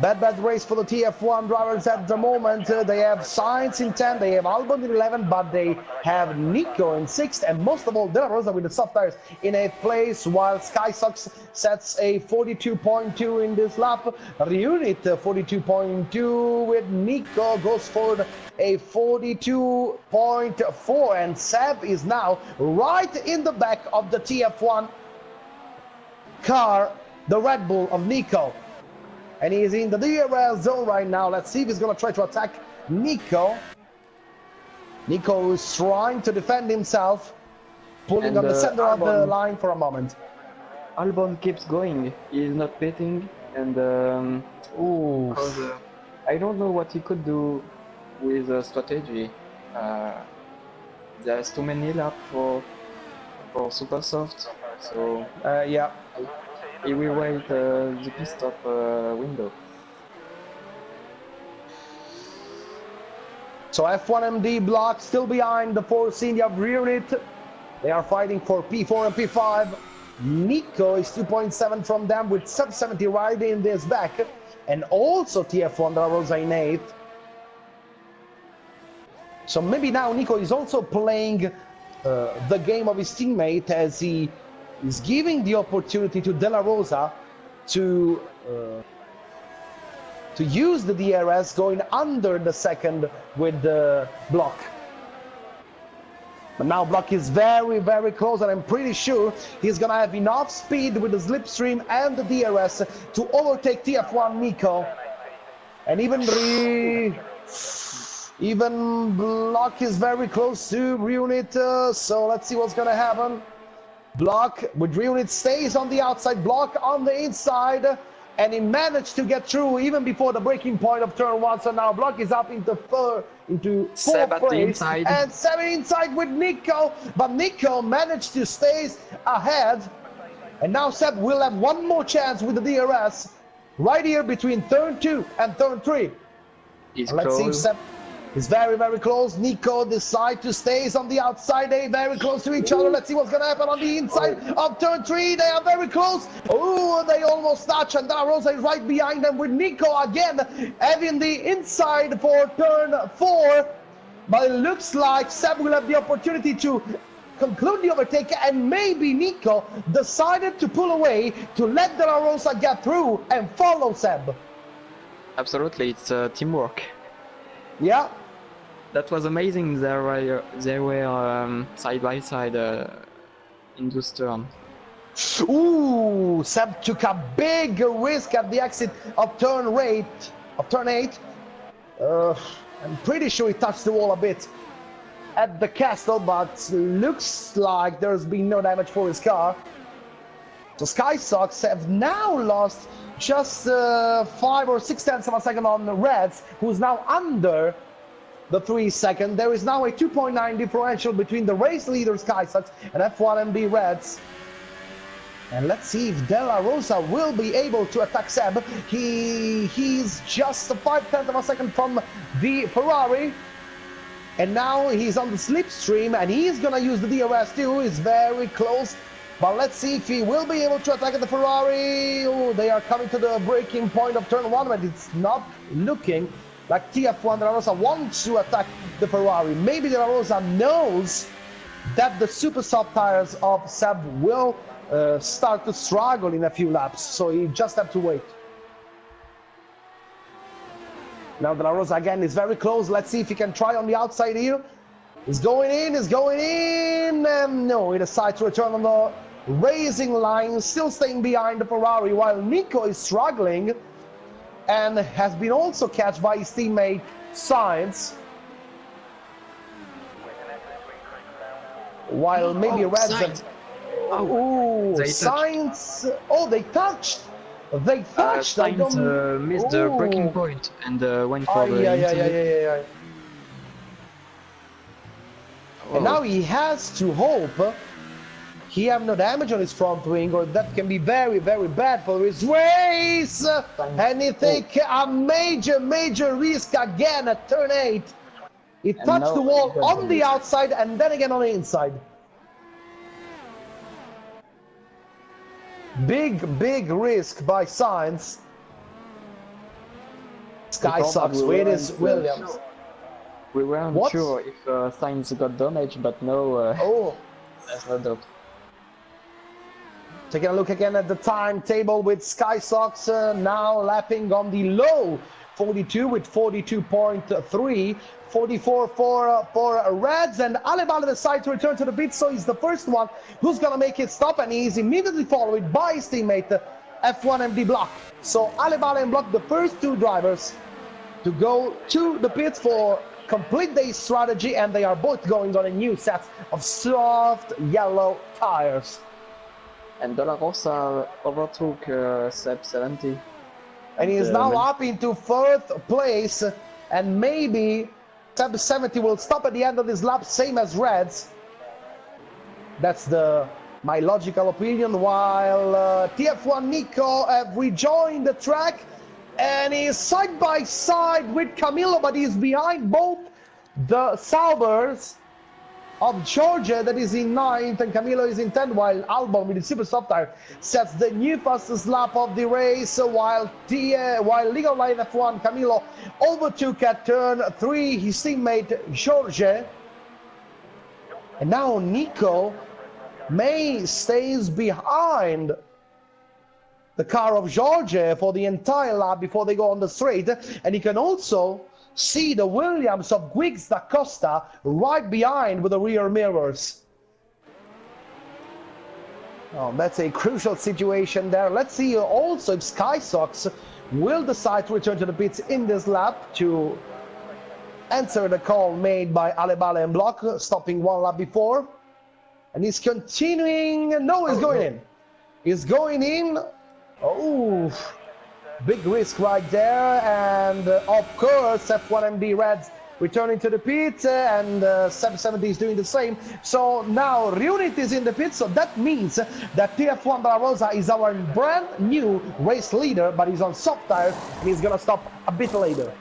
Speaker 1: Bad race for the TF1 drivers at the moment. They have Sainz in 10, they have Albon in 11, but they have Nico in 6th, and most of all, De La Rosa with the soft tires in 8th place, while SkySox sets a 42.2 in this lap. Reunit 42.2 with Nico goes for a 42.4, and Seb is now right in the back of the TF1 car, the Red Bull of Nico. And he is in the DRS zone right now. Let's see if he's going to try to attack Nico. Nico is trying to defend himself, pulling on the center of the line for a moment.
Speaker 2: Albon keeps going. He is not pitting, and I don't know what he could do with strategy. There's too many laps for super soft, so
Speaker 1: yeah.
Speaker 2: He will wait the pit stop window.
Speaker 1: So F1MD block still behind the Force India Reunit. They are fighting for P4 and P5. Nico is 2.7 from them with sub 70 right in this back. And also TF1 De La Rosa in 8th. So maybe now Nico is also playing the game of his teammate, as he is giving the opportunity to De La Rosa to use the DRS, going under the second with the block. But now block is very close, and I'm pretty sure he's gonna have enough speed with the slipstream and the DRS to overtake TF1 Nico. And even block is very close to Reunit, so let's see what's gonna happen. Block with Reunit stays on the outside, block on the inside, and he managed to get through even before the breaking point of turn 1. So now block is up into fourth place, and 7 inside with Nico, but Nico managed to stay ahead, and now Seb will have one more chance with the DRS right here between turn 2 and turn 3. Let's see if Seb is very close. Nico decides to stay on the outside. They very close to each other. Let's see what's going to happen on the inside of turn 3. They are very close. Oh, they almost touch, and De La Rosa is right behind them with Nico again having the inside for turn 4. But it looks like Seb will have the opportunity to conclude the overtake, and maybe Nico decided to pull away to let De La Rosa get through and follow Seb.
Speaker 2: Absolutely, it's teamwork.
Speaker 1: Yeah.
Speaker 2: That was amazing. They were side by side in this turn.
Speaker 1: Ooh, Seb took a big risk at the exit of turn 8. I'm pretty sure he touched the wall a bit at the castle, but looks like there's been no damage for his car. So SkySox have now lost just 5 or 6 tenths of a second on the Reds, who's now under the 3 second. There is now a 2.9 differential between the race leader SkySox and F1MD Reds. And let's see if De La Rosa will be able to attack Seb. He's just 5 tenths of a second from the Ferrari. And now he's on the slipstream, and he's gonna use the DRS too. He's very close. But let's see if he will be able to attack the Ferrari. Oh, they are coming to the breaking point of turn 1, but it's not looking like TF1 De La Rosa wants to attack the Ferrari. Maybe De La Rosa knows that the super soft tires of Seb will start to struggle in a few laps, so he just have to wait. Now De La Rosa again is very close. Let's see if he can try on the outside here. He's going in, and no, he decides to return on the racing line, still staying behind the Ferrari, while Nico is struggling and has been also catched by his teammate Sainz. While maybe Reds... Oh, Sainz... Oh, they touched! They touched!
Speaker 2: Sainz missed the breaking point and went for the...
Speaker 1: Yeah. And now he has to hope he have no damage on his front wing, or that can be very bad for his race. And he take a major risk again at turn 8. He touched the wall on the outside and then again on the inside. Big risk by Sainz. Sky
Speaker 2: Before that,
Speaker 1: Sox with his Williams.
Speaker 2: Sure. We weren't
Speaker 1: What?
Speaker 2: sure if Sainz got damaged, but no,
Speaker 1: Oh,
Speaker 2: there's no doubt.
Speaker 1: taking a look again at the timetable with Sky Sox now lapping on the low 42 with 42.3, 44 for Reds, and Alibaba decides to return to the pit, so he's the first one who's gonna make it stop, and he's immediately followed by his teammate F1MD Block. So Alibaba and Block, the first two drivers to go to the pits for complete their strategy, and they are both going on a new set of soft yellow tires.
Speaker 2: And De La Rosa overtook Seb 70.
Speaker 1: And he is now up into fourth place, and maybe Seb 70 will stop at the end of this lap, same as Reds. That's my logical opinion, while TF1 Nico have rejoined the track, and he's side by side with Camilo, but he's behind both the Saubers of Georgia that is in 9th and Camilo is in 10th, while Albon with the super soft tire sets the new fastest lap of the race, while Legal Line F1 Camilo overtook at turn 3 his teammate Georgia. And now Nico may stays behind the car of Georgia for the entire lap before they go on the straight, and you can also see the Williams of Guigs da Costa right behind with the rear mirrors. Oh, that's a crucial situation there. Let's see also if Sky Sox will decide to return to the pits in this lap to answer the call made by Alibaba and Block, stopping one lap before. And he's continuing. No, he's going in. He's going in. Oh, big risk right there. And of course, F1MD Reds returning to the pit, and 770 is doing the same. So now Reunit is in the pit, so that means that TF1 Della Rosa is our brand new race leader, but he's on soft tires and he's gonna stop a bit later.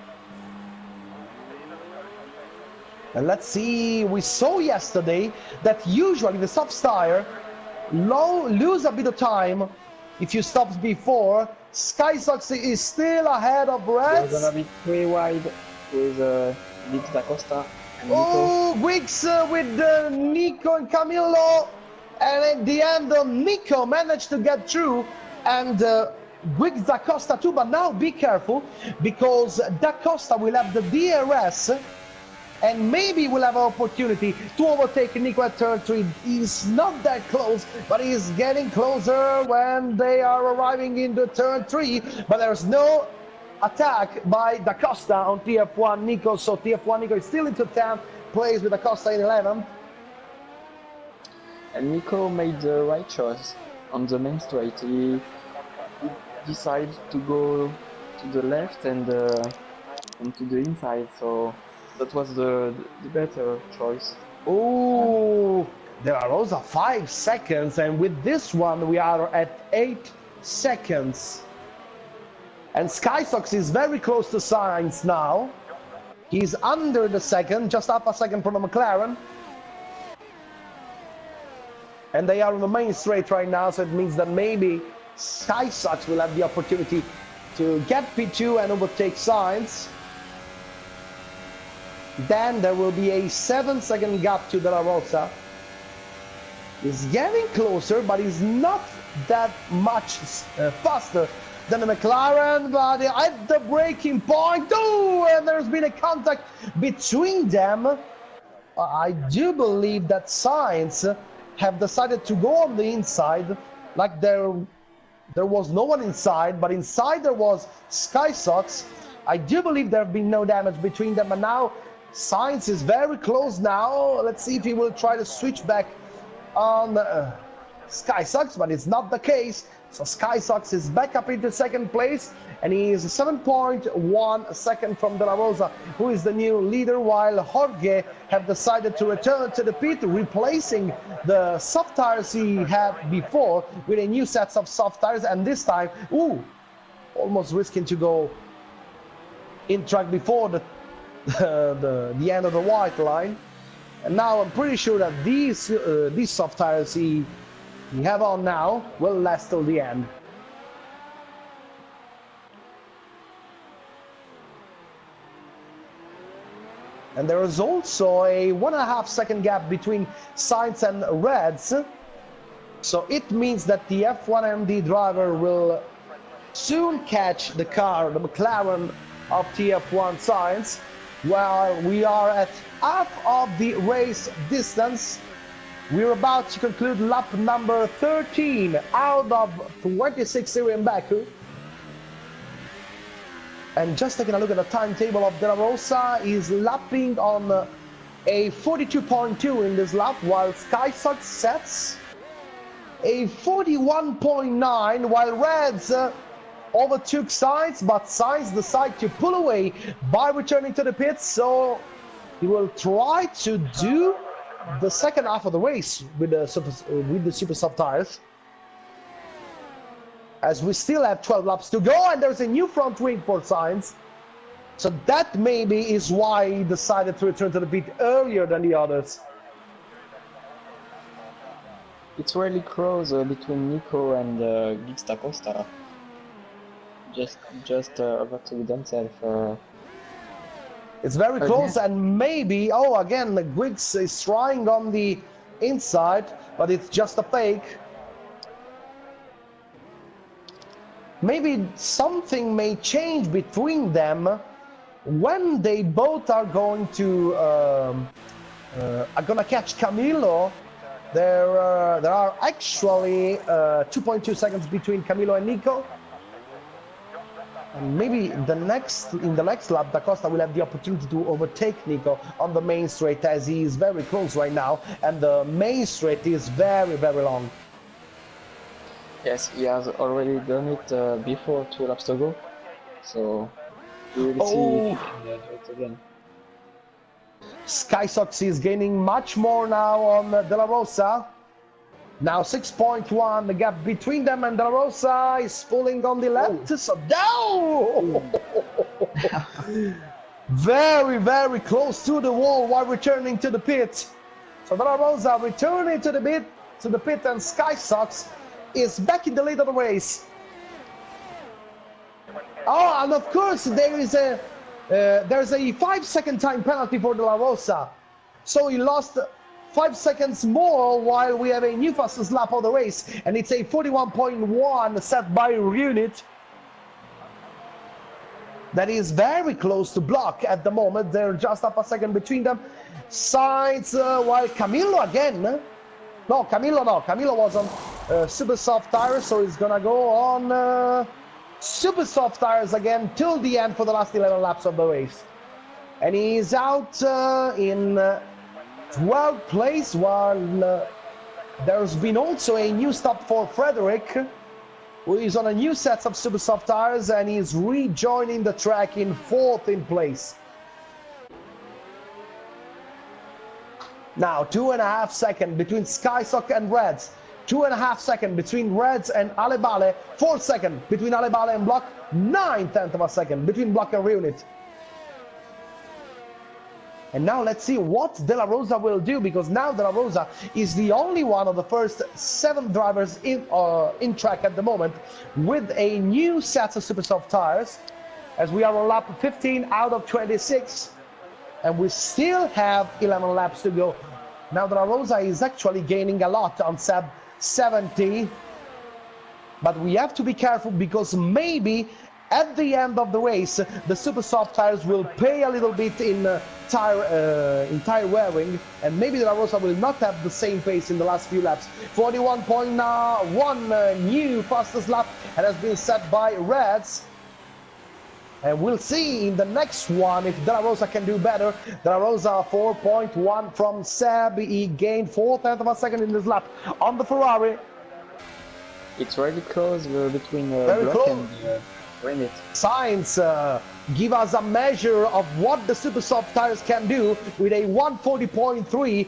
Speaker 1: And let's see, we saw yesterday that usually the soft tire lose a bit of time if you stop before. Sky Sox is still ahead of Reds.
Speaker 2: They're gonna be 3 wide with Guigs da Costa and Nico.
Speaker 1: Oh, Guigs with Nico and Camilo, and at the end Nico managed to get through, and Guigs da Costa too, but now be careful because da Costa will have the DRS and maybe will have an opportunity to overtake Nico at turn 3. He's not that close, but he's getting closer when they are arriving into turn 3, but there's no attack by Da Costa on TF1 Nico, so TF1 Nico is still into 10th place with Da Costa in 11th.
Speaker 2: And Nico made the right choice on the main straight. He decided to go to the left and to the inside, so that was the better choice.
Speaker 1: Oh, there are also 5 seconds, and with this one we are at 8 seconds. And Sky Sox is very close to Sainz now. He's under the second, just half a second from the McLaren. And they are on the main straight right now, so it means that maybe Sky Sox will have the opportunity to get P2 and overtake Sainz. Then there will be a 7-second gap to De La Rosa. He's getting closer, but he's not that much faster than the McLaren, but at the braking point, oh, and there's been a contact between them. I do believe that Sainz have decided to go on the inside, like there was no one inside, but inside there was Sky Sox. I do believe there have been no damage between them, and now Sainz is very close now. Let's see if he will try to switch back on Sky Sox, but it's not the case. So Sky Sox is back up into second place, and he is 7.1 second from De La Rosa, who is the new leader, while Jorge have decided to return to the pit, replacing the soft tires he had before with a new set of soft tires, and this time, almost risking to go in track before the end of the white line. And now I'm pretty sure that these soft tires he we have on now will last till the end. And there is also a 1.5 second gap between Sainz and Reds. So it means that the F1MD driver will soon catch the car, the McLaren of TF1 Sainz, while we are at half of the race distance. We're about to conclude lap number 13 out of 26 here in Baku. And just taking a look at the timetable of De La Rosa, is lapping on a 42.2 in this lap, while SkySox sets a 41.9, while Reds overtook Sainz, but Sainz decided to pull away by returning to the pits, so he will try to do the second half of the race with the super soft tires, as we still have 12 laps to go, and there's a new front wing for Sainz. So that maybe is why he decided to return to the pit earlier than the others.
Speaker 2: It's really close between Nico and Giggs da Costa. Just overtook themselves.
Speaker 1: It's very close, and maybe, oh, again, Griggs is trying on the inside, but it's just a fake. Maybe something may change between them when they both are going to are gonna catch Camilo. There are actually 2.2 seconds between Camilo and Nico. And maybe in the next lap, Da Costa will have the opportunity to overtake Nico on the main straight, as he is very close right now, and the main straight is very, very long.
Speaker 2: Yes, he has already done it before 2 laps ago, so we will see if he can do it again.
Speaker 1: SkySox is gaining much more now on De La Rosa. Now 6.1, the gap between them, and De La Rosa is pulling on the left. So down! Very, very close to the wall while returning to the pit. So De La Rosa returning to the pit, and SkySox is back in the lead of the race. Oh, and of course there's a 5-second time penalty for De La Rosa. So he lost 5 seconds more, while we have a new fastest lap of the race, and it's a 41.1 set by Unit. That is very close to block at the moment. They're just up a second between them. Sainz, while Camilo again. No, Camilo was on super soft tires, so he's gonna go on super soft tires again till the end for the last 11 laps of the race. And he's out in 12th place, while there's been also a new stop for Frederick, who is on a new set of super soft tires, and he's rejoining the track in 4th in place. Now 2.5 seconds between SkySock and Reds, 2.5 seconds between Reds and Alebale, 4 seconds between Alebale and Block, 9/10 of a second between Block and Reunit. And now let's see what De La Rosa will do, because now De La Rosa is the only one of the first 7 drivers in track at the moment with a new set of super soft tires, as we are on lap 15 out of 26, and we still have 11 laps to go. Now De La Rosa is actually gaining a lot on Seb 70, but we have to be careful, because maybe at the end of the race the super soft tires will pay a little bit in tire wearing, and maybe De La Rosa will not have the same pace in the last few laps. 41.1 new fastest lap, and has been set by Reds. And we'll see in the next one if De La Rosa can do better. De La Rosa 4.1 from Seb. He gained 4/10 of a second in this lap on the Ferrari.
Speaker 2: It's really close between Block and Reunit.
Speaker 1: Sainz give us a measure of what the super soft tires can do with a 140.3,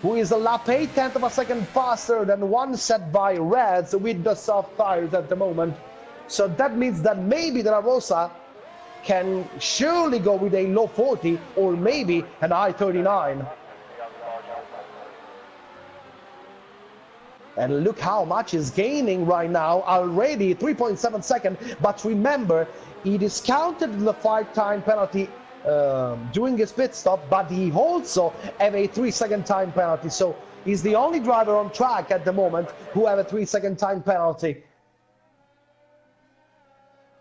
Speaker 1: who is a lap 8/10 of a second faster than one set by Reds with the soft tires at the moment. So that means that maybe De La Rosa can surely go with a low 40 or maybe an high 39. And look how much he's gaining right now, already 3.7 seconds. But remember, he discounted the 5-time penalty during his pit stop, but he also have a 3-second time penalty. So he's the only driver on track at the moment who have a 3-second time penalty.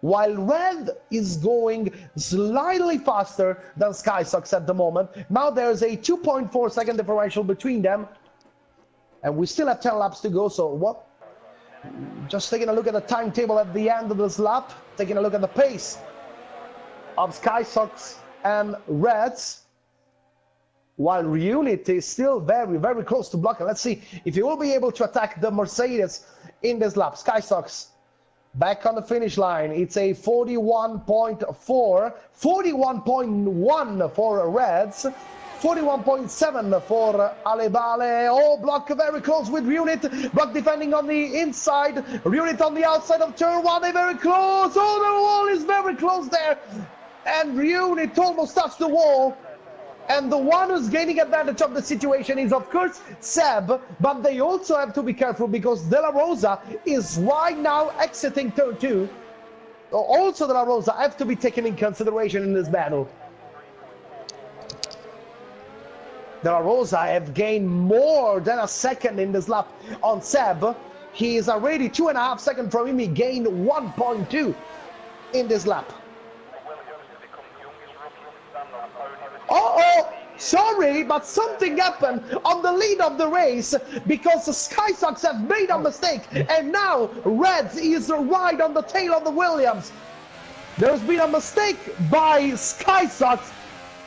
Speaker 1: While Red is going slightly faster than SkySox at the moment. Now there's a 2.4 second differential between them. And we still have 10 laps to go, so what? Just taking a look at the timetable at the end of this lap, taking a look at the pace of SkySox and Reds, while Reunit is still very, very close to blocking. Let's see if he will be able to attack the Mercedes in this lap. SkySox back on the finish line. It's a 41.4, 41.1 for Reds, 41.7 for Alebale. Oh, block very close with Reunit. Block defending on the inside. Reunit on the outside of turn 1. They're very close. Oh, the wall is very close there. And Reunit almost touched the wall. And the one who's gaining advantage of the situation is, of course, Seb. But they also have to be careful because De La Rosa is right now exiting turn 2. Also, De La Rosa have to be taken in consideration in this battle. De La Rosa have gained more than a second in this lap on Seb. He is already 2.5 seconds from him. He gained 1.2 in this lap. Uh-oh, sorry, but something happened on the lead of the race because the SkySox have made a mistake and now Reds is right on the tail of the Williams. There's been a mistake by SkySox,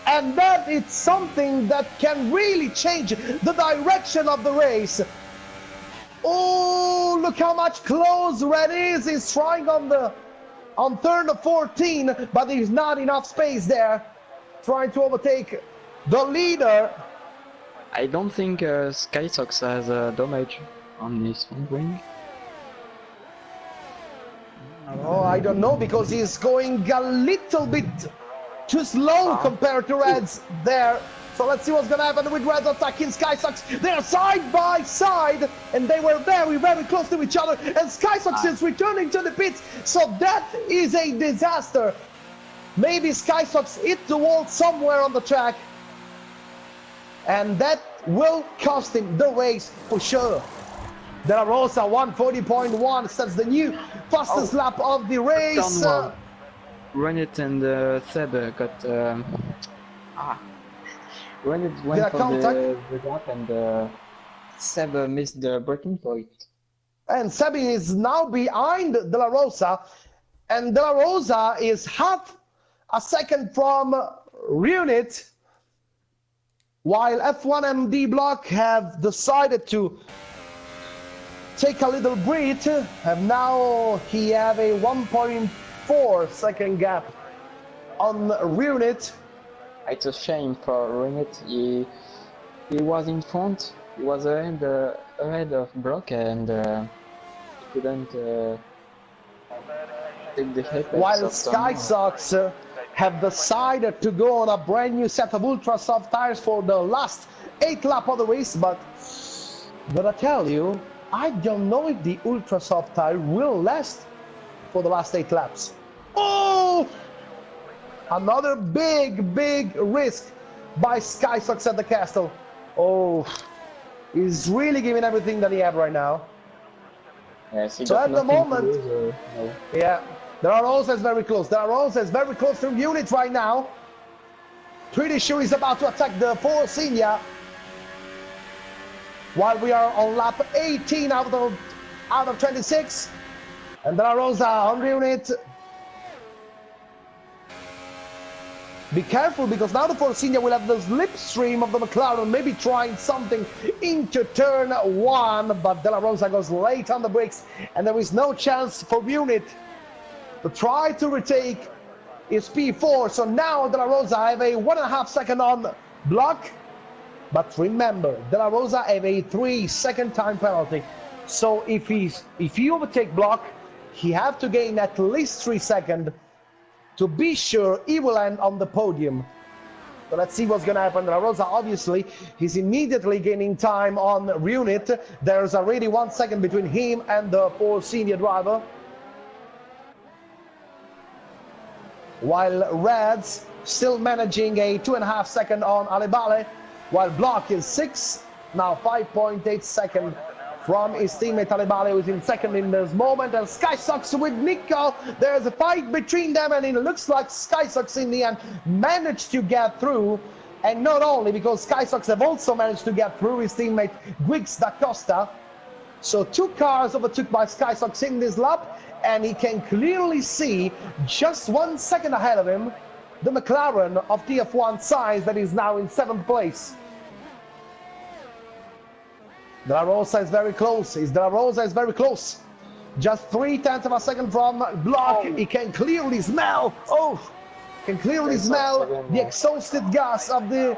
Speaker 1: and that is something that can really change the direction of the race. Oh, look how much close Red is. He's trying on turn 14, but there's not enough space there. Trying to overtake the leader.
Speaker 2: I don't think SkySox has damage on his front wing.
Speaker 1: Oh, I don't know, because he's going a little bit too slow compared to Reds there. So let's see what's going to happen with Reds attacking SkySox. They're side by side, and they were very, very close to each other. And SkySox is returning to the pits, so that is a disaster. Maybe SkySox hit the wall somewhere on the track, and that will cost him the race for sure. De La Rosa 140.1 sets the new fastest lap of the race.
Speaker 2: Rennet and Seb got Rennet went for the gap, and Seb missed the braking point.
Speaker 1: And Seb is now behind De La Rosa, and De La Rosa is half a second from Reunit, while F1MD Block have decided to take a little breath, and now he have a 1.4 second gap on Reunit.
Speaker 2: It's a shame for Rennet. He was in front, he was ahead of Block, and he couldn't take the hit.
Speaker 1: While SkySox have decided to go on a brand new set of ultra soft tires for the last 8 lap of the race, but I tell you, I don't know if the ultra soft tire will last for the last 8 laps. Oh, another big risk by SkySox at the castle. Oh, he's really giving everything that he had right now.
Speaker 2: Yes,
Speaker 1: so at the moment, yeah. De La Rosa is very close. De La Rosa is very close to Unit right now. Pretty sure he's about to attack the Force India. While we are on lap 18 out of 26. And De La Rosa on Unit. Be careful, because now the Force India will have the slipstream of the McLaren, maybe trying something into turn 1. But De La Rosa goes late on the brakes, and there is no chance for Unit to try to retake his P4. So now De La Rosa have a 1.5 second on Block. But remember, De La Rosa have a 3-second time penalty. So if he overtake Block, he have to gain at least 3 seconds to be sure he will end on the podium. So let's see what's going to happen. La Rosa, obviously, he's immediately gaining time on Runit. There's already 1 second between him and the Force India driver. While Reds still managing a 2.5 second on Alibale, while Block is 6, now 5.8 second from his teammate Alibale, who's in second in this moment, and SkySox with Nico. There's a fight between them, and it looks like SkySox in the end managed to get through. And not only because SkySox have also managed to get through his teammate Guix da Costa. So 2 cars overtook by SkySox in this lap, and he can clearly see just 1 second ahead of him the McLaren of TF1 Sainz that is now in 7th place. De La Rosa is very close. De La Rosa is very close. Just 0.3 of a second from Block. He can clearly smell. Can clearly smell the exhausted gas of the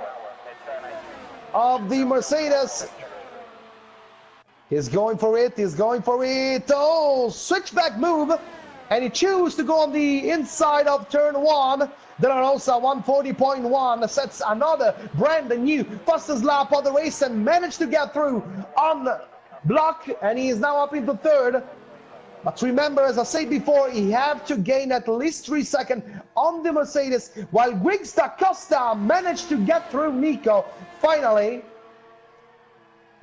Speaker 1: Mercedes. He's going for it. He's going for it. Oh, switchback move. And he chooses to go on the inside of turn 1. De La Rosa 140.1 sets another brand new fastest lap of the race and managed to get through on Block. And he is now up into 3rd. But remember, as I said before, he had to gain at least 3 seconds on the Mercedes, while Guix da Costa managed to get through Nico finally.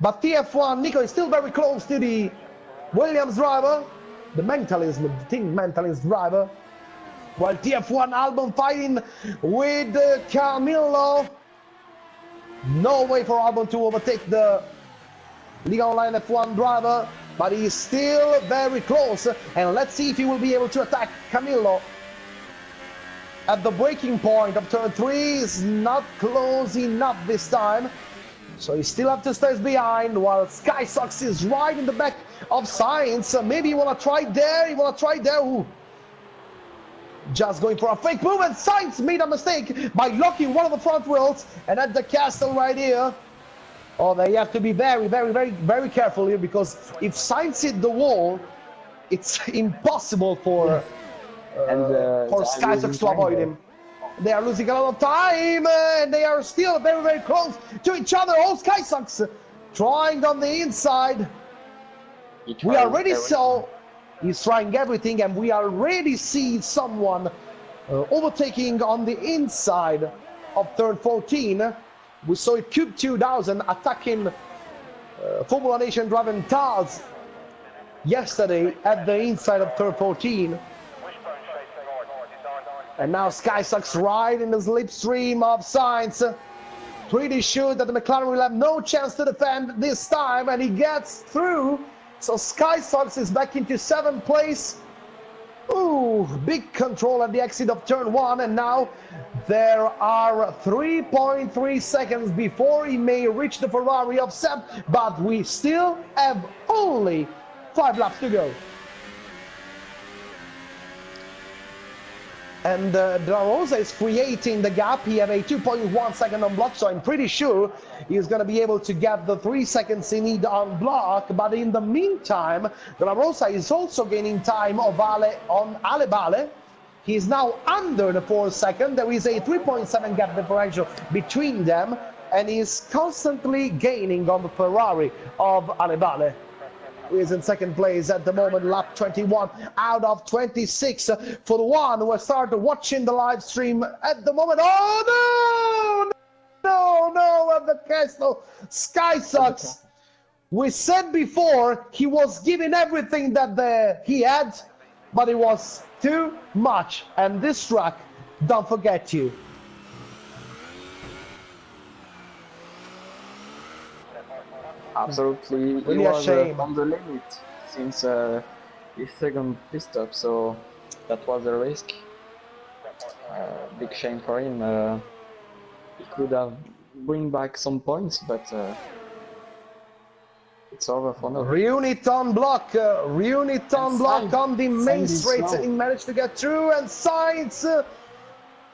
Speaker 1: But TF1, Nico is still very close to the Williams driver, the team mentalist driver. While TF1 Albon fighting with Camillo. No way for Albon to overtake the Liga Online F1 driver, but he is still very close. And let's see if he will be able to attack Camillo at the breaking point of turn 3. Is not close enough this time. So he still have to stay behind, while SkySox is right in the back of Sainz. Maybe you want to try there. Ooh. Just going for a fake move, and Sainz made a mistake by locking one of the front wheels and at the castle right here. Oh, they have to be very, very, very, very careful here, because if Sainz hit the wall, it's impossible for SkySox to avoid him. They are losing a lot of time, and they are still very, very close to each other. Oh, SkySox trying on the inside. We already saw he's trying everything, and we already see someone overtaking on the inside of turn 14. We saw it Cube 2000 attacking Formula Nation driving Taz yesterday at the inside of turn 14. And now SkySox right in the slipstream of Sainz. Pretty sure that the McLaren will have no chance to defend this time, and he gets through. So SkySox is back into 7th place. Ooh, big control at the exit of turn 1, and now there are 3.3 seconds before he may reach the Ferrari of Seb, but we still have only 5 laps to go. And De La Rosa is creating the gap. He have a 2.1 second on Block, so I'm pretty sure he's going to be able to get the 3 seconds he need on Block. But in the meantime, De La Rosa is also gaining time on Alibale. He is now under the 4 second. There is a 3.7 gap differential between them, and he's constantly gaining on the Ferrari of Alibale, who is in 2nd place at the moment, lap 21 out of 26. For the one who has started watching the live stream at the moment. Oh, no, at the castle. SkySox. We said before he was giving everything that he had, but it was too much. And this track, don't forget you.
Speaker 2: Absolutely,
Speaker 1: Really
Speaker 2: he
Speaker 1: a
Speaker 2: was
Speaker 1: shame.
Speaker 2: on the limit since his second pit stop, so that was a risk. Big shame for him. He could have bring back some points, but it's over for now.
Speaker 1: Reunit on Block on the main straight. He managed to get through, and Sainz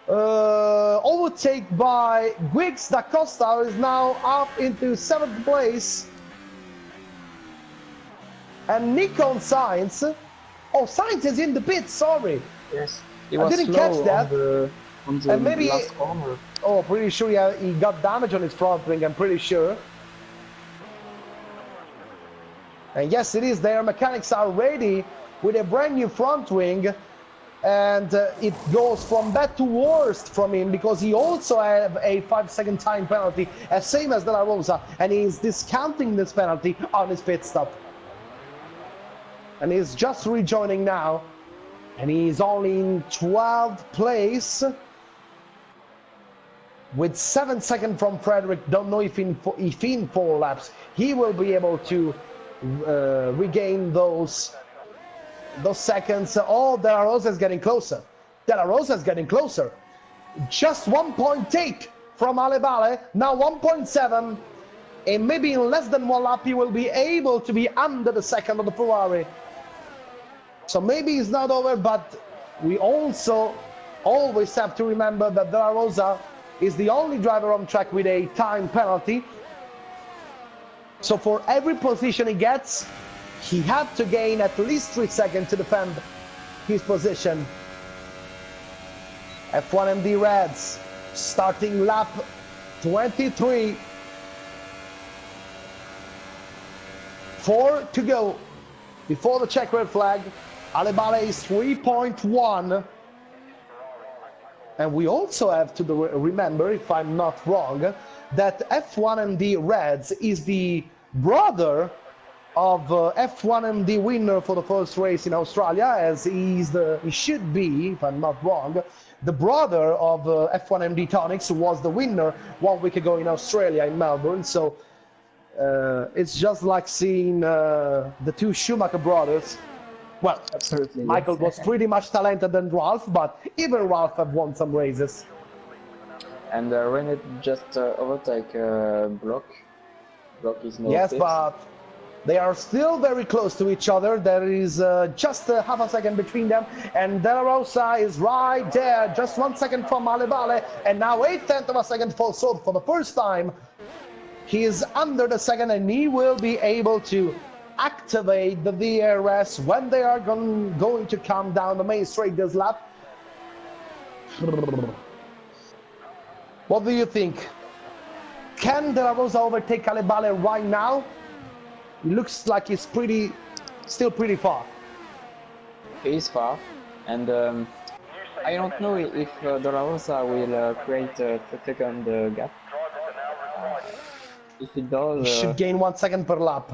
Speaker 1: overtake by Guix da Costa, who is now up into 7th place. And Nico and Sainz. Oh, Sainz is in the pit, sorry.
Speaker 2: Yes, he
Speaker 1: I
Speaker 2: was
Speaker 1: didn't
Speaker 2: slow
Speaker 1: catch that.
Speaker 2: on the
Speaker 1: And maybe,
Speaker 2: last corner.
Speaker 1: oh, pretty sure he got damage on his front wing, I'm pretty sure. And yes, it is, their mechanics are ready with a brand new front wing. And it goes from bad to worst from him because he also had a 5-second time penalty, as same as De La Rosa, and he's discounting this penalty on his pit stop. And he's just rejoining now, and he's only in 12th place with 7 seconds from Frederick. Don't know if in 4 laps he will be able to regain those seconds. Oh, De La Rosa is getting closer. De La Rosa is getting closer. Just 1.8 from Alebale, now 1.7. And maybe in less than 1 lap he will be able to be under the second of the Ferrari. So maybe it's not over, but we also always have to remember that De La Rosa is the only driver on track with a time penalty. So for every position he gets, he had to gain at least 3 seconds to defend his position. F1MD Reds starting lap 23. 4 to go before the checkered flag. Alebale is 3.1. And we also have to remember, if I'm not wrong, that F1MD Reds is the brother of F1MD winner for the first race in Australia, as he should be, if I'm not wrong, the brother of F1MD Tonics, who was the winner 1 week ago in Australia, in Melbourne. So it's just like seeing the 2 Schumacher brothers. Well,
Speaker 2: Absolutely.
Speaker 1: Michael was pretty much talented than Ralph, but even Ralph have won some races.
Speaker 2: And René just overtake Block. Block is no
Speaker 1: Yes,
Speaker 2: fifth.
Speaker 1: but they are still very close to each other. There is just half a second between them, and De La Rosa is right there, just 1 second from Alebale, and now 1/8 of a second for Sod for the first time. He is under the second, and he will be able to activate the DRS when they are going to come down the main straight this lap. What do you think? Can De La Rosa overtake Alebale right now? It looks like he's still pretty far.
Speaker 2: He is far, and I don't know if De La Rosa will create a second gap. If he does,
Speaker 1: He should gain 1 second per lap.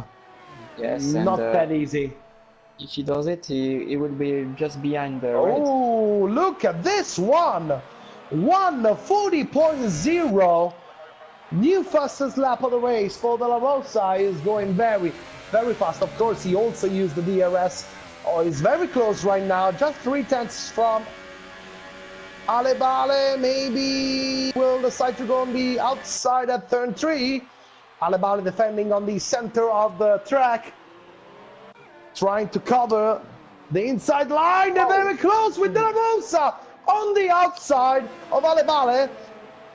Speaker 2: yes,
Speaker 1: Not
Speaker 2: and
Speaker 1: that easy.
Speaker 2: if he does it, he will be just behind the red.
Speaker 1: Oh, look at this one! 1:40.0. New fastest lap of the race for De La Rosa. Is going very, very fast. Of course, he also used the DRS. Oh, he's very close right now. Just 3/10 from Alebale. Maybe will decide to go on the outside at turn 3. Alebale defending on the center of the track, trying to cover the inside line. They're very close with De La Rosa on the outside of Alebale.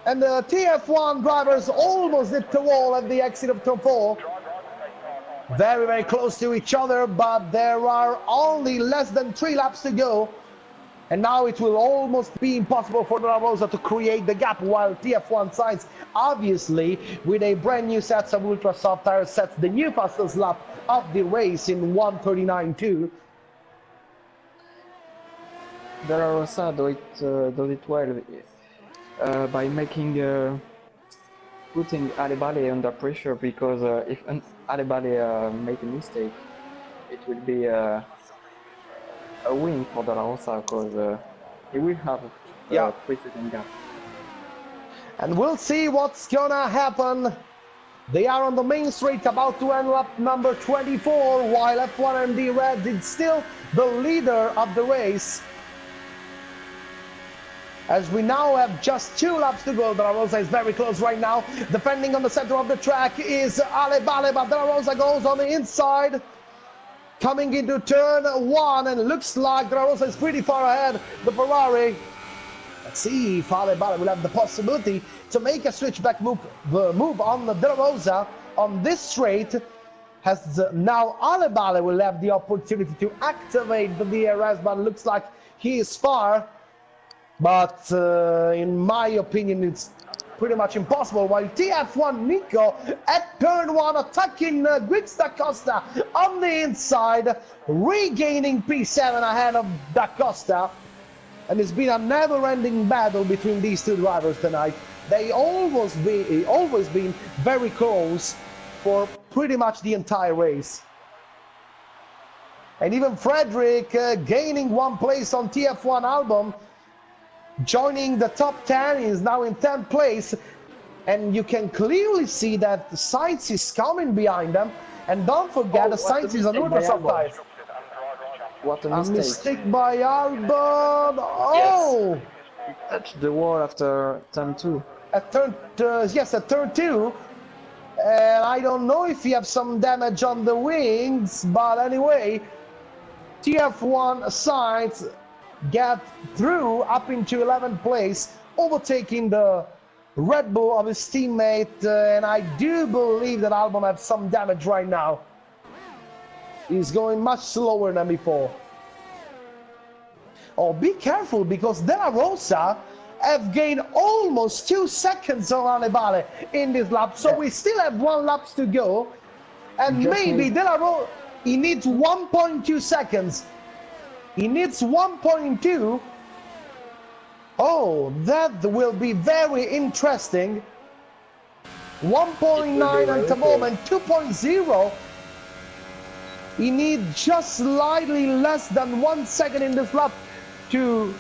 Speaker 1: And the TF1 drivers almost hit the wall at the exit of turn 4. Very, very close to each other, but there are only less than 3 laps to go. And now it will almost be impossible for De La Rosa to create the gap, while TF1 Science, obviously, with a brand new set of ultra soft tires, sets the new fastest lap of the race in 1:39.2.
Speaker 2: De La Rosa does it well by putting Alebale under pressure, because if Alebale make a mistake, it will be a win for De La Rosa, because he will have a 3 second gap.
Speaker 1: And we'll see what's gonna happen. They are on the main straight, about to end lap number 24, while F1MD Red is still the leader of the race. As we now have just 2 laps to go. De La Rosa is very close right now. Defending on the center of the track is Alebale, but De La Rosa goes on the inside, coming into turn 1, and it looks like De La Rosa is pretty far ahead the Ferrari. Let's see if Alebale will have the possibility to make a switchback move on the De La Rosa on this straight. As now Alebale will have the opportunity to activate the DRS, but it looks like he is far. but in my opinion it's pretty much impossible. While TF1 Nico at turn 1 attacking Griggs Da Costa on the inside, regaining P7 ahead of Da Costa. And it's been a never-ending battle between these two drivers tonight. They always been very close for pretty much the entire race. And even Frederick gaining 1 place on TF1 album, joining the top 10, is now in 10th place. And you can clearly see that Sainz is coming behind them. And don't forget, Sainz is on ultra soft tires.
Speaker 2: What
Speaker 1: A mistake by Albon. Oh!
Speaker 2: Yes. He touched the wall after turn 2.
Speaker 1: At turn 2. And I don't know if he has some damage on the wings, but anyway, TF1 Sainz get through up into 11th place, overtaking the Red Bull of his teammate, and I do believe that Albon has some damage right now. He's going much slower than before. Oh, be careful, because De La Rosa have gained almost 2 seconds on Annibale in this lap, so we still have 1 lap to go, and maybe De La Rosa, he needs 1.2 seconds. He needs 1.2. Oh, that will be very interesting. 1.9 at the moment, 2.0. He needs just slightly less than 1 second in this lap to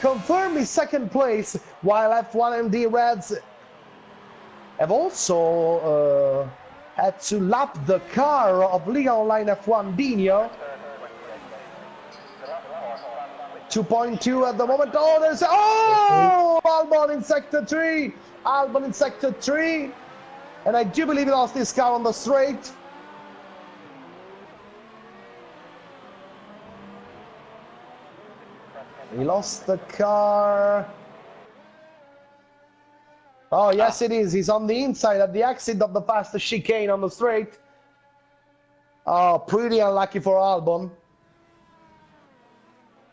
Speaker 1: confirm his second place, while F1MD Reds have also had to lap the car of Liga Online F1 Dino. 2.2 at the moment. Oh, there's Albon in sector 3. Albon in sector 3. And I do believe he lost this car on the straight. He lost the car. Oh, yes, it is. He's on the inside at the exit of the fastest chicane on the straight. Oh, pretty unlucky for Albon.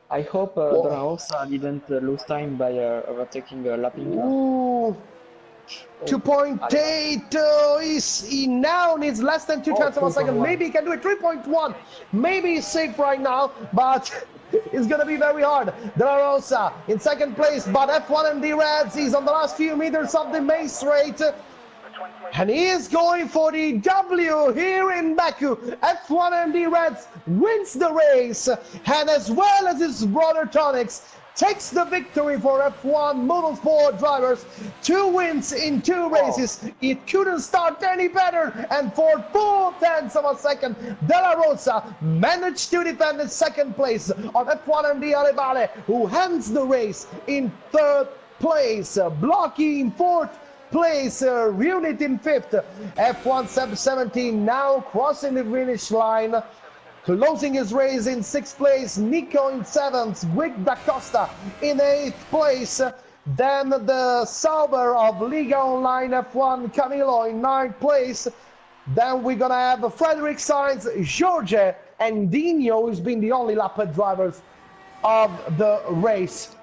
Speaker 2: I hope De La Rosa didn't lose time by overtaking lapping.
Speaker 1: Ooh. 2.8. He now needs less than 2 tenths of a second. Maybe he can do it. 3.1. Maybe he's safe right now, but it's going to be very hard. De La Rosa in second place, but F1MD Reds, he's on the last few meters of the main straight. And he is going for the W here in Baku. F1MD Reds wins the race, and as well as his brother Tonix, takes the victory for F1 Motorsport drivers. 2 wins in 2 races. It couldn't start any better. And for 4 tenths of a second, De La Rosa managed to defend his second place on F1MD Annibale, who ends the race in 3rd place. Blocky in 4th place, Unit in 5th. F1 Sub 17 now crossing the finish line. Closing his race in 6th place, Nico in 7th, Griggs Da Costa in 8th place. Then the Sauber of Liga Online F1, Camilo in 9th place. Then we're gonna have Frederick Sainz, Jorge, and Dino, who's been the only lap drivers of the race.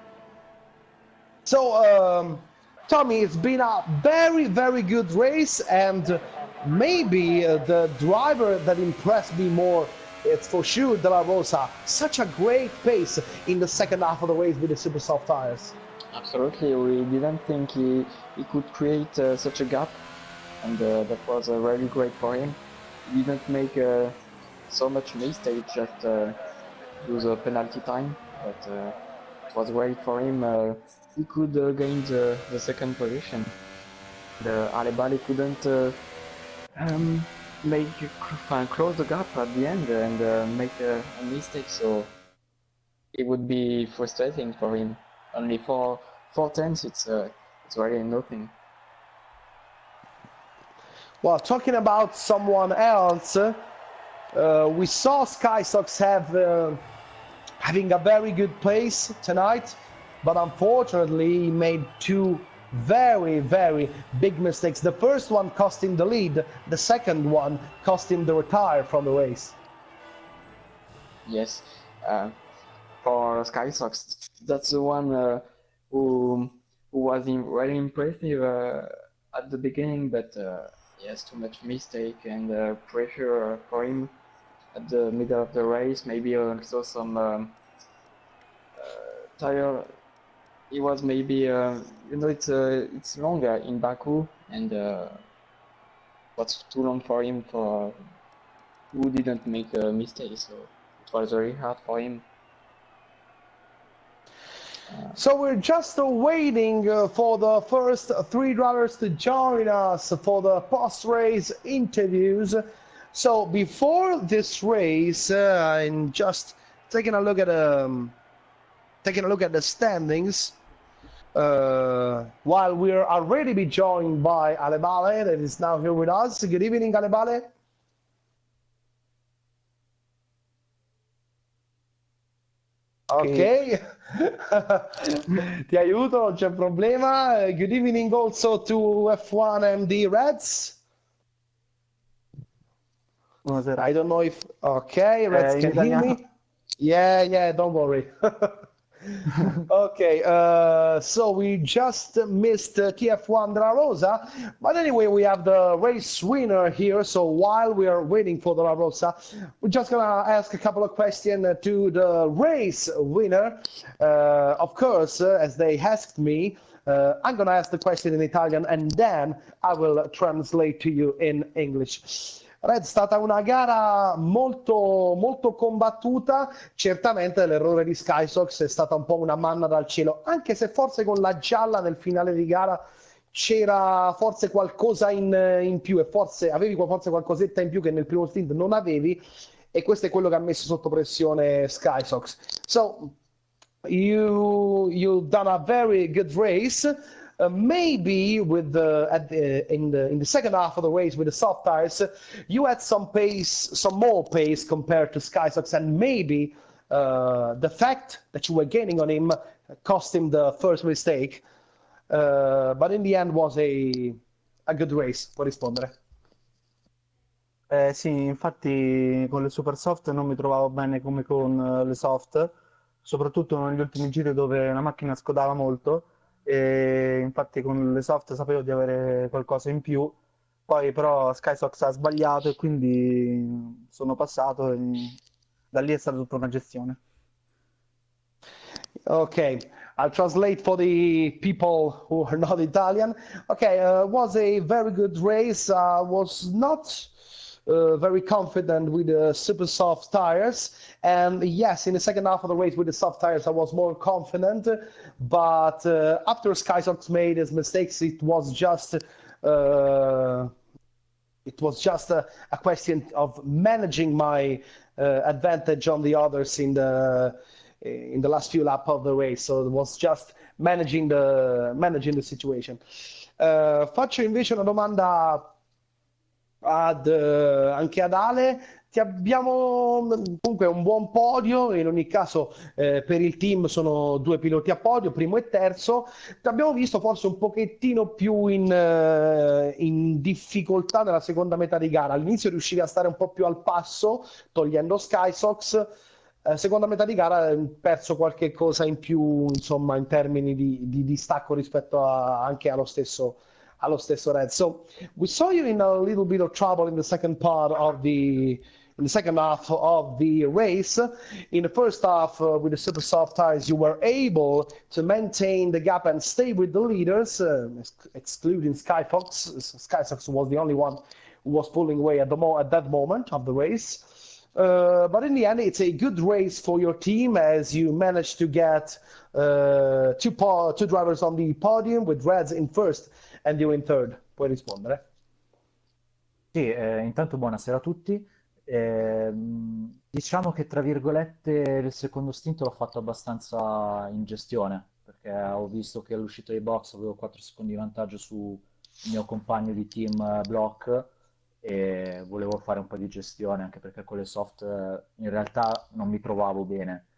Speaker 1: So, Tommy, it's been a very, very good race, and maybe the driver that impressed me more, it's for sure De La Rosa. Such a great pace in the second half of the race with the super soft tires.
Speaker 2: Absolutely, we didn't think he could create such a gap, and that was really great for him. He didn't make so much mistake, just use a penalty time, but it was great for him. He could gain the second position. The Annibale couldn't close the gap at the end and make a mistake, so it would be frustrating for him. Only 4 tenths, it's really nothing.
Speaker 1: Well, talking about someone else, we saw SkySox having a very good pace tonight, but unfortunately he made 2 very, very big mistakes. The first one cost him the lead, the second one cost him the retire from the race.
Speaker 2: Yes, for SkySox, that's the one who was really impressive at the beginning, but yes, too much mistake and pressure for him at the middle of the race. Maybe also some tire. He was maybe it's longer in Baku and was too long for him for who didn't make a mistake. So it was very hard for him.
Speaker 1: So we're just waiting for the first three drivers to join us for the post-race interviews. So before this race, I'm just taking a look at the standings. While we're already be joined by Alebale, that is now here with us. Good evening, Alebale. Ok, ti aiuto, non c'è problema. Good evening also to F1 MD Reds.
Speaker 4: Buonasera.
Speaker 1: I don't know if... Okay, Reds can hear me. Yeah, don't worry. Okay, so we just missed TF1 De La Rosa, but anyway, we have the race winner here. So while we are waiting for De La Rosa, we're just gonna ask a couple of questions to the race winner. Of course, as they asked me, I'm gonna ask the question in Italian and then I will translate to you in English. Red, è stata una gara molto combattuta, certamente l'errore di SkySox è stata un po' una manna dal cielo, anche se forse con la gialla nel finale di gara c'era forse qualcosa in più e forse avevi forse qualcosetta in più che nel primo stint non avevi e questo è quello che ha messo sotto pressione SkySox. So, you've done a very good race. Maybe with in the second half of the race with the soft tires, you had some more pace compared to SkySox, and maybe the fact that you were gaining on him cost him the first mistake. But in the end was a good race. Può rispondere?
Speaker 4: Sì, infatti con le super soft non mi trovavo bene come con le soft, soprattutto negli ultimi giri dove la macchina scodava molto e infatti con le soft sapevo di avere qualcosa in più, poi però SkySox ha sbagliato e quindi sono passato e da lì è stata tutta una gestione.
Speaker 1: Okay, I'll translate for the people who are not Italian. Okay, was a very good race. Was not very confident with the super soft tires. And yes, in the second half of the race with the soft tires, I was more confident. But after SkySox made his mistakes, it was just a question of managing my advantage on the others in the last few laps of the race. So it was just managing the situation. Faccio invece una domanda anche ad Ale. Ti abbiamo comunque un buon podio, in ogni caso per il team sono due piloti a podio, primo e terzo. Ti abbiamo visto forse un pochettino più in difficoltà nella seconda metà di gara. All'inizio riuscivi a stare un po' più al passo, togliendo SkySox. Seconda metà di gara hai perso qualche cosa in più, insomma, in termini di distacco rispetto anche allo stesso Red. So we saw you in a little bit of trouble in the second half of the race. In the first half, with the super soft tires, you were able to maintain the gap and stay with the leaders, excluding SkyFox. SkyFox was the only one who was pulling away at that moment of the race. But in the end, it's a good race for your team as you managed to get two drivers on the podium with Reds in first and you in third. Puoi rispondere?
Speaker 5: Sì, intanto buonasera a tutti. Diciamo che tra virgolette il secondo stint l'ho fatto abbastanza in gestione, perché ho visto che all'uscita dei box avevo 4 secondi di vantaggio sul mio compagno di team Block e volevo fare un po' di gestione, anche perché con le soft in realtà non mi trovavo bene.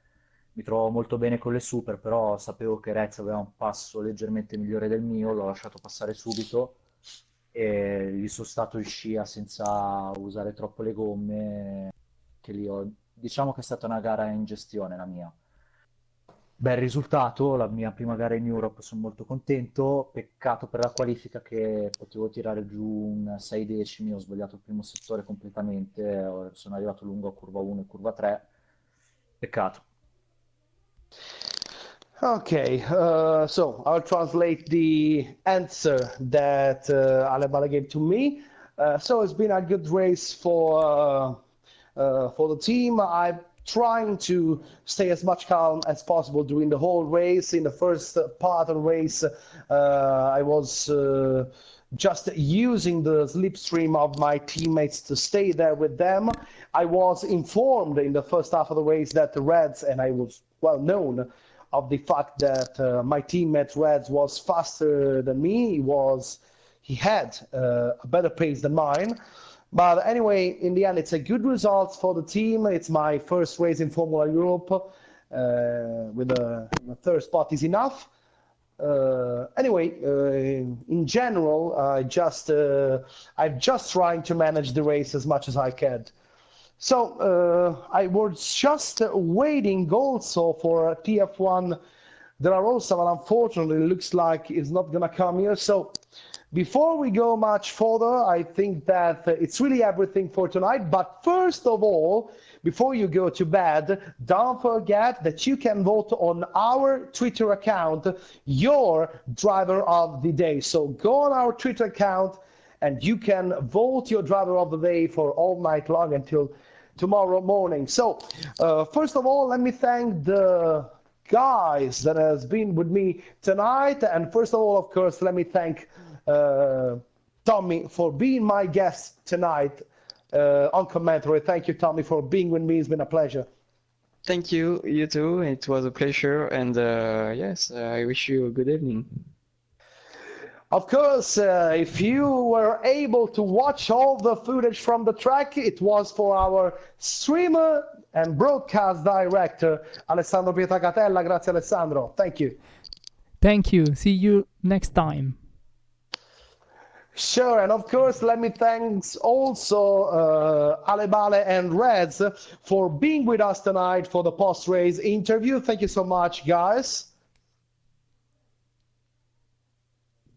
Speaker 5: Mi trovavo molto bene con le super, però sapevo che Rez aveva un passo leggermente migliore del mio, l'ho lasciato passare subito e gli sono stato in scia senza usare troppo le gomme, che lì ho... Diciamo che è stata una gara in gestione la mia. Bel risultato, la mia prima gara in Europe, sono molto contento. Peccato per la qualifica che potevo tirare giù un 6 decimi, ho sbagliato il primo settore completamente, sono arrivato lungo a curva 1 e curva 3. Peccato.
Speaker 1: Okay, so I'll translate the answer that Alebala gave to me. So it's been a good race for the team. I'm trying to stay as much calm as possible during the whole race. In the first part of the race, I was just using the slipstream of my teammates to stay there with them. I was informed in the first half of the race that the Reds, and I was well known of the fact that my teammate Reds was faster than me. He had a better pace than mine. But anyway, in the end, it's a good result for the team. It's my first race in Formula Europe. With a third spot is enough. Anyway, in general, I'm just trying to manage the race as much as I can. So I was just waiting also for TF1. There are also, but unfortunately, it looks like it's not gonna come here. So before we go much further, I think that it's really everything for tonight. But first of all, before you go to bed, don't forget that you can vote on our Twitter account, your driver of the day. So go on our Twitter account and you can vote your driver of the day for all night long until tomorrow morning. So first of all, let me thank the guys that has been with me tonight. And first of all, of course, let me thank Tommy for being my guest tonight on commentary. Thank you, Tommy, for being with me. It's been a pleasure.
Speaker 2: Thank you, you too. It was a pleasure, and yes, I wish you a good evening.
Speaker 1: Of course, if you were able to watch all the footage from the track, it was for our streamer and broadcast director, Alessandro Pietracatella. Grazie, Alessandro. Thank you.
Speaker 3: Thank you. See you next time.
Speaker 1: Sure, and of course, let me thank also Alebale and Reds for being with us tonight for the post-race interview. Thank you so much, guys.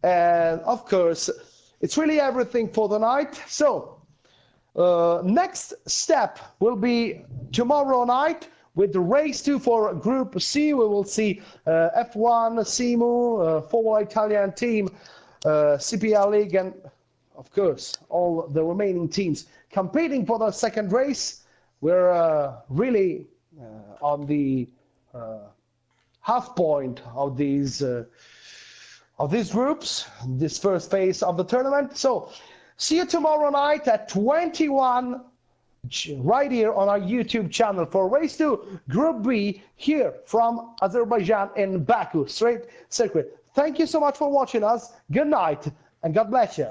Speaker 1: And of course, it's really everything for the night. So next step will be tomorrow night with the race 2 for Group C. We will see F1, Simu, Formula Italian team, CPL League, and of course, all the remaining teams competing for the second race. We're really on the half point of these groups, this first phase of the tournament. So see you tomorrow night at 21 right here on our YouTube channel for race 2 Group B here from Azerbaijan in Baku straight circuit. Thank you so much for watching us. Good night and God bless you.